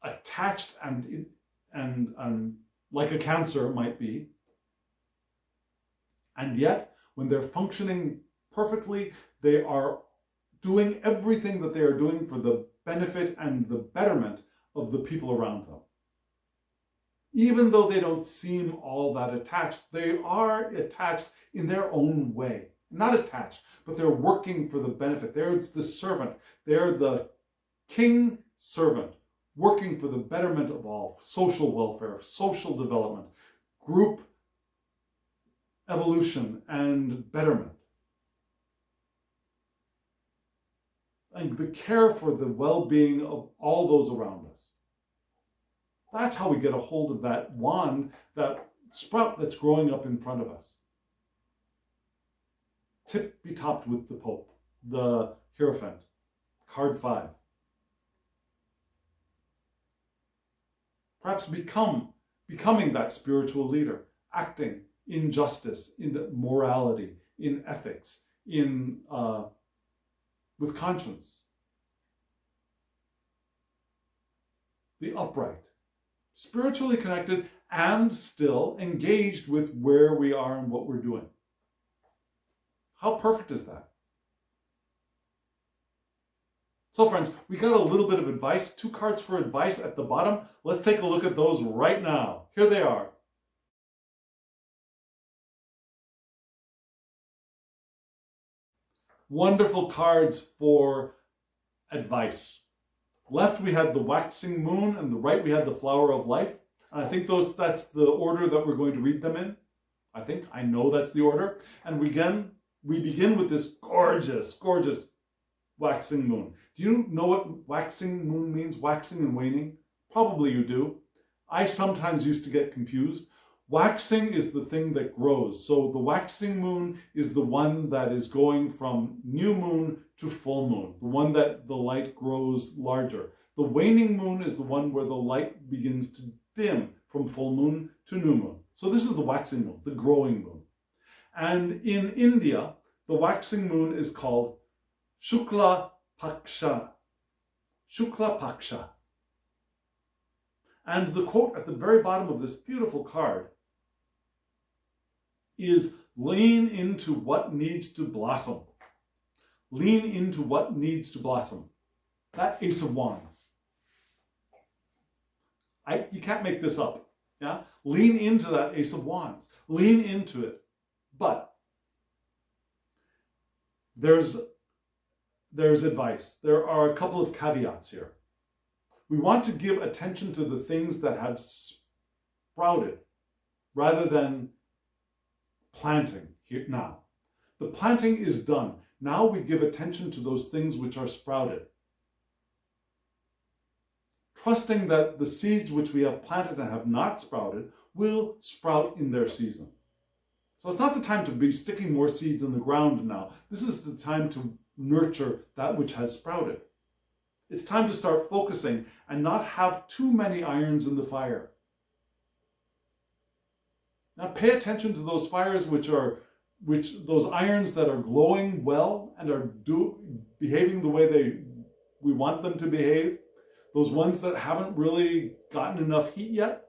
attached and like a Cancer might be. And yet, when they're functioning perfectly, they are doing everything that they are doing for the benefit and the betterment of the people around them. Even though they don't seem all that attached, they are attached in their own way. Not attached, but they're working for the benefit. They're the servant. They're the king servant, working for the betterment of all, social welfare, social development, group evolution, and betterment. And the care for the well-being of all those around us. That's how we get a hold of that wand, that sprout that's growing up in front of us. Tippy-topped with the Pope, the Hierophant, card 5. Perhaps becoming that spiritual leader, acting in justice, in morality, in ethics, with conscience. The upright, spiritually connected, and still engaged with where we are and what we're doing. How perfect is that? So friends, we got a little bit of advice, 2 cards for advice at the bottom. Let's take a look at those right now. Here they are. Wonderful cards for advice. Left we had the waxing moon, and the right we had the flower of life. And I think that's the order that we're going to read them in. I know that's the order. And we begin with this gorgeous, gorgeous waxing moon. Do you know what waxing moon means? Waxing and waning? Probably you do. I sometimes used to get confused. Waxing is the thing that grows. So the waxing moon is the one that is going from new moon to full moon, the one that the light grows larger. The waning moon is the one where the light begins to dim from full moon to new moon. So this is the waxing moon, the growing moon. And in India, the waxing moon is called Shukla Paksha. Shukla Paksha. And the quote at the very bottom of this beautiful card is, lean into what needs to blossom. Lean into what needs to blossom. That Ace of Wands. You can't make this up. Yeah? Lean into that Ace of Wands. Lean into it. But there's advice. There are a couple of caveats here. We want to give attention to the things that have sprouted rather than planting here now. The planting is done. Now we give attention to those things which are sprouted. Trusting that the seeds which we have planted and have not sprouted will sprout in their season. So it's not the time to be sticking more seeds in the ground now. This is the time to nurture that which has sprouted. It's time to start focusing and not have too many irons in the fire. Now pay attention to those fires those irons that are glowing well and are behaving the way we want them to behave. Those ones that haven't really gotten enough heat yet.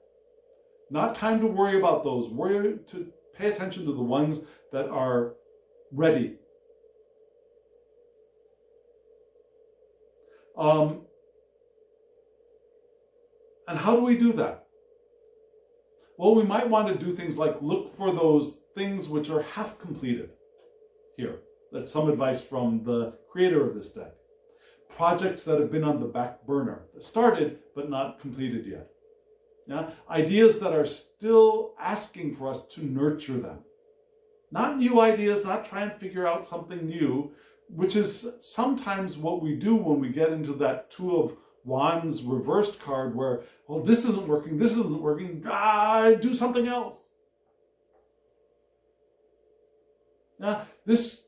Not time to worry about those. Pay attention to the ones that are ready. And how do we do that? Well, we might want to do things like look for those things which are half completed here. That's some advice from the creator of this deck. Projects that have been on the back burner, that started but not completed yet. Yeah? Ideas that are still asking for us to nurture them. Not new ideas, not try and figure out something new, which is sometimes what we do when we get into that Two of Wands reversed card where, well, this isn't working, do something else. Now, this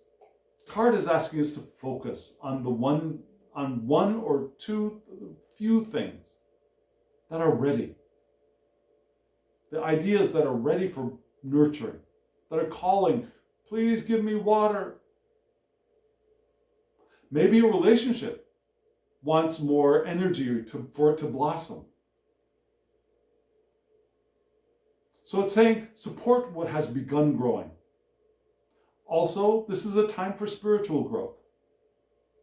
card is asking us to focus on one or few things that are ready. The ideas that are ready for nurturing, that are calling, please give me water. Maybe a relationship wants more energy for it to blossom. So it's saying support what has begun growing. Also, this is a time for spiritual growth.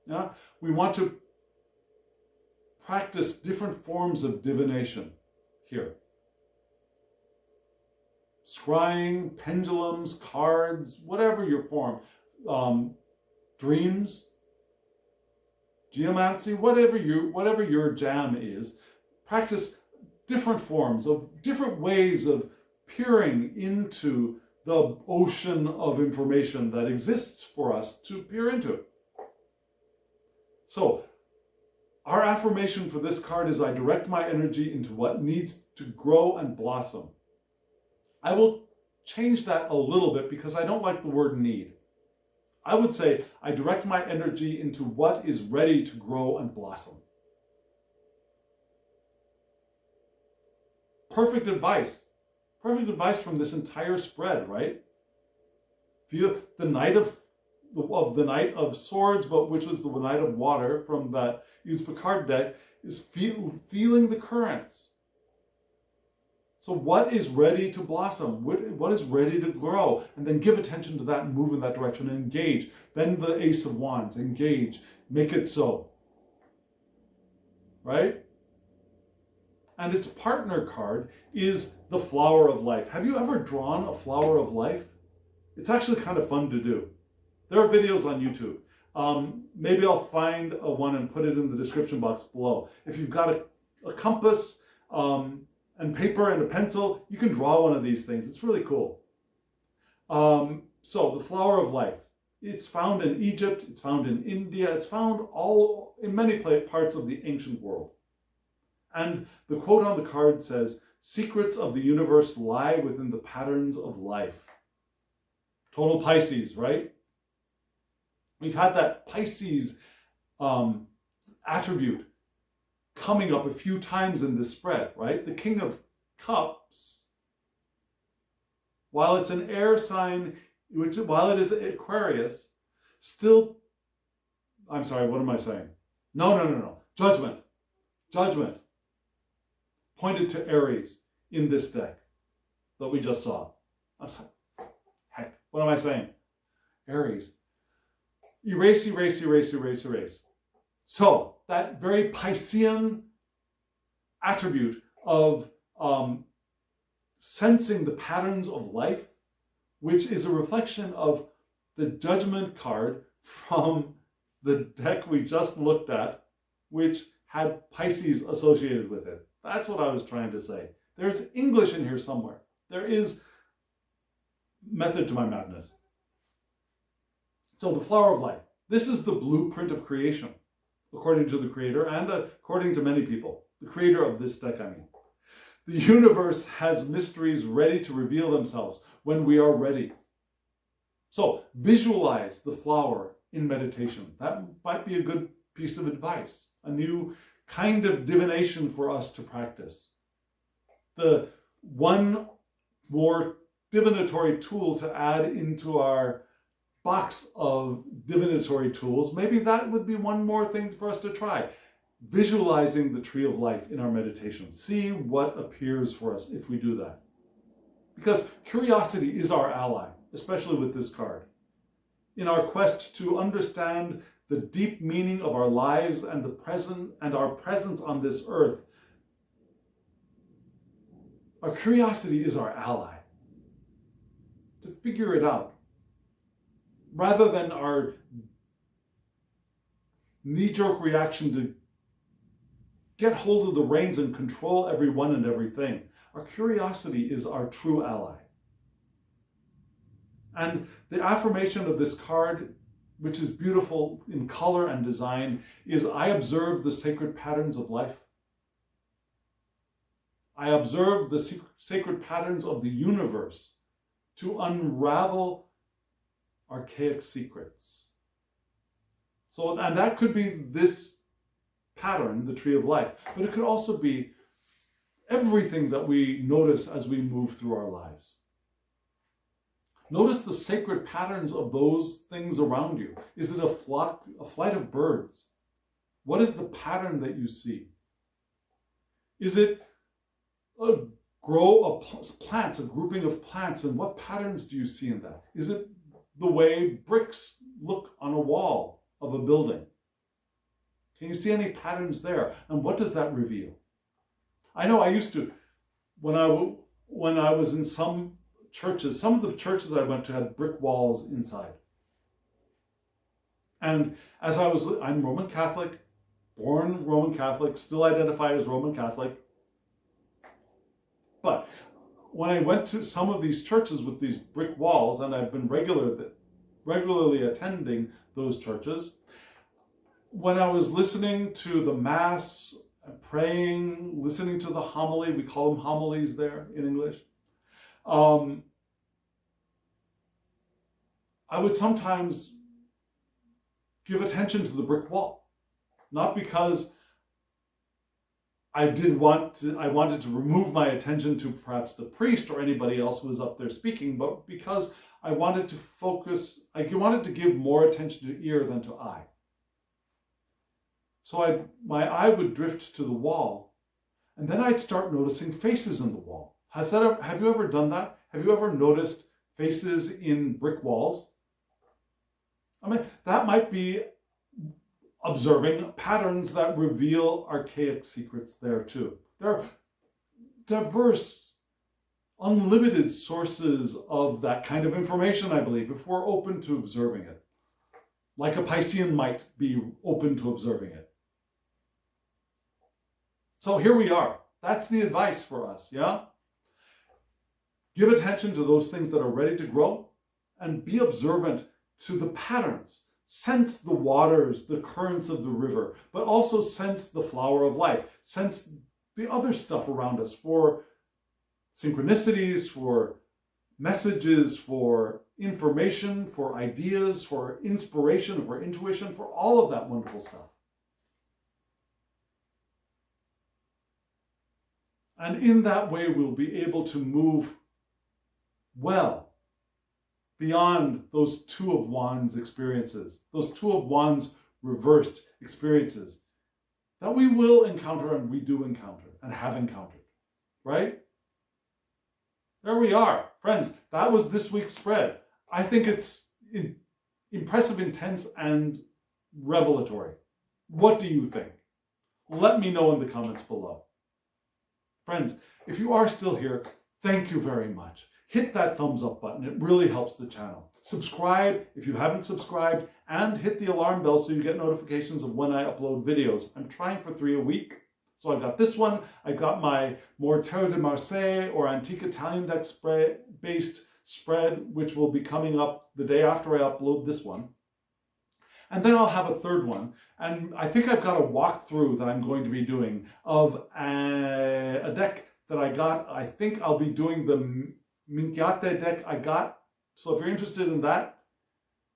Yeah? We want to practice different forms of divination here. Scrying, pendulums, cards, whatever your form. Dreams, geomancy, whatever your jam is. Practice different forms of different ways of peering into the ocean of information that exists for us to peer into. So, our affirmation for this card is I direct my energy into what needs to grow and blossom. I will change that a little bit because I don't like the word need. I would say I direct my energy into what is ready to grow and blossom. Perfect advice. Perfect advice from this entire spread, right? Feel the Knight of the Knight of Swords, but which was the Knight of Water from that Udes Picard deck, is feeling the currents. So what is ready to blossom? What is ready to grow? And then give attention to that and move in that direction and engage. Then the Ace of Wands, engage, make it so. Right? And its partner card is the Flower of Life. Have you ever drawn a flower of life? It's actually kind of fun to do. There are videos on YouTube. Maybe I'll find one and put it in the description box below. If you've got a compass and paper and a pencil, you can draw one of these things. It's really cool. So the Flower of Life. It's found in Egypt. It's found in India. It's found in many parts of the ancient world. And the quote on the card says, "Secrets of the universe lie within the patterns of life." Total Pisces, right? We've had that Pisces attribute coming up a few times in this spread, right? The King of Cups, while it's an air sign, while it is Aquarius, still, I'm sorry, what am I saying? No. Judgment. Pointed to Aries in this deck that we just saw. I'm sorry. Heck, what am I saying? Aries. Erase. So, that very Piscean attribute of sensing the patterns of life, which is a reflection of the Judgment card from the deck we just looked at, which had Pisces associated with it. That's what I was trying to say. There's English in here somewhere. There is method to my madness. So the Flower of Life. This is the blueprint of creation, according to the creator and according to many people. The creator of this deck, I mean. The universe has mysteries ready to reveal themselves when we are ready. So visualize the flower in meditation. That might be a good piece of advice. A new kind of divination for us to practice. The one more divinatory tool to add into our box of divinatory tools, maybe that would be one more thing for us to try. Visualizing the tree of life in our meditation. See what appears for us if we do that. Because curiosity is our ally, especially with this card. In our quest to understand the deep meaning of our lives and our presence on this earth, our curiosity is our ally. To figure it out. Rather than our knee-jerk reaction to get hold of the reins and control everyone and everything. Our curiosity is our true ally. And the affirmation of this card, which is beautiful in color and design, is I observe the sacred patterns of life. I observe the sacred patterns of the universe to unravel archaic secrets. So, and that could be this pattern, the tree of life, but it could also be everything that we notice as we move through our lives. Notice the sacred patterns of those things around you. Is it a flight of birds? What is the pattern that you see? Is it a plants, a grouping of plants, and what patterns do you see in that? Is it the way bricks look on a wall of a building? Can you see any patterns there? And what does that reveal? I know I used to, when I was in some churches, some of the churches I went to had brick walls inside. And I'm Roman Catholic, born Roman Catholic, still identify as Roman Catholic. But when I went to some of these churches with these brick walls, and I've been regularly attending those churches, when I was listening to the Mass, praying, listening to the homily, we call them homilies there in English, I would sometimes give attention to the brick wall. Not because I wanted to remove my attention to perhaps the priest or anybody else who was up there speaking, but because I wanted to focus, I wanted to give more attention to ear than to eye. So my eye would drift to the wall, and then I'd start noticing faces in the wall. Have you ever done that? Have you ever noticed faces in brick walls? I mean, that might be observing patterns that reveal archaic secrets there too. There are diverse, unlimited sources of that kind of information, I believe, if we're open to observing it. Like a Piscean might be open to observing it. So here we are. That's the advice for us, yeah? Give attention to those things that are ready to grow and be observant to the patterns. Sense the waters, the currents of the river, but also sense the flower of life. Sense the other stuff around us for synchronicities, for messages, for information, for ideas, for inspiration, for intuition, for all of that wonderful stuff. And in that way, we'll be able to move well beyond those Two of Wands experiences, those Two of Wands reversed experiences that we will encounter and we do encounter and have encountered, right? There we are. Friends, that was this week's spread. I think it's impressive, intense, and revelatory. What do you think? Let me know in the comments below. Friends, if you are still here, thank you very much. Hit that thumbs up button. It really helps the channel. Subscribe if you haven't subscribed, and hit the alarm bell so you get notifications of when I upload videos. I'm trying for 3 a week. So I've got this one. I've got my more Terre de Marseille or Antique Italian deck based spread, which will be coming up the day after I upload this one. And then I'll have a third one. And I think I've got a walkthrough that I'm going to be doing of a deck that I got. I think I'll be doing the Minchiate deck I got. So if you're interested in that,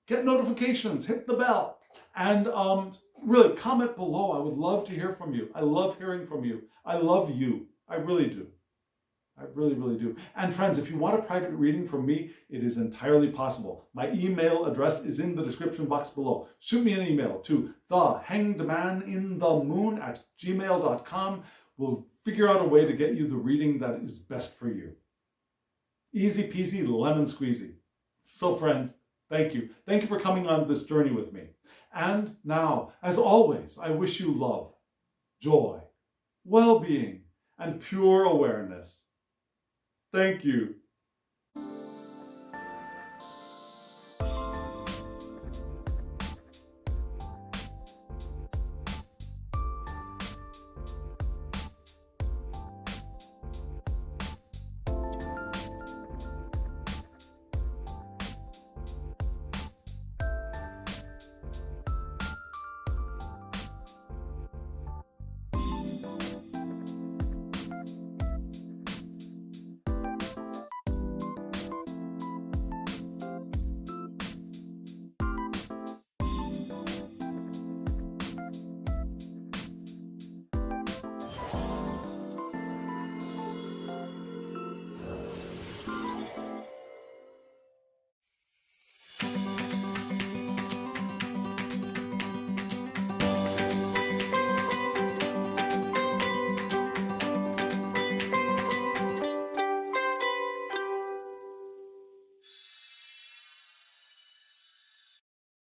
get notifications, hit the bell. And really, comment below. I would love to hear from you. I love hearing from you. I love you. I really do. I really, really do. And friends, if you want a private reading from me, it is entirely possible. My email address is in the description box below. Shoot me an email to thehangedmaninthemoon@gmail.com. We'll figure out a way to get you the reading that is best for you. Easy peasy, lemon squeezy. So friends, thank you. Thank you for coming on this journey with me. And now, as always, I wish you love, joy, well-being, and pure awareness. Thank you.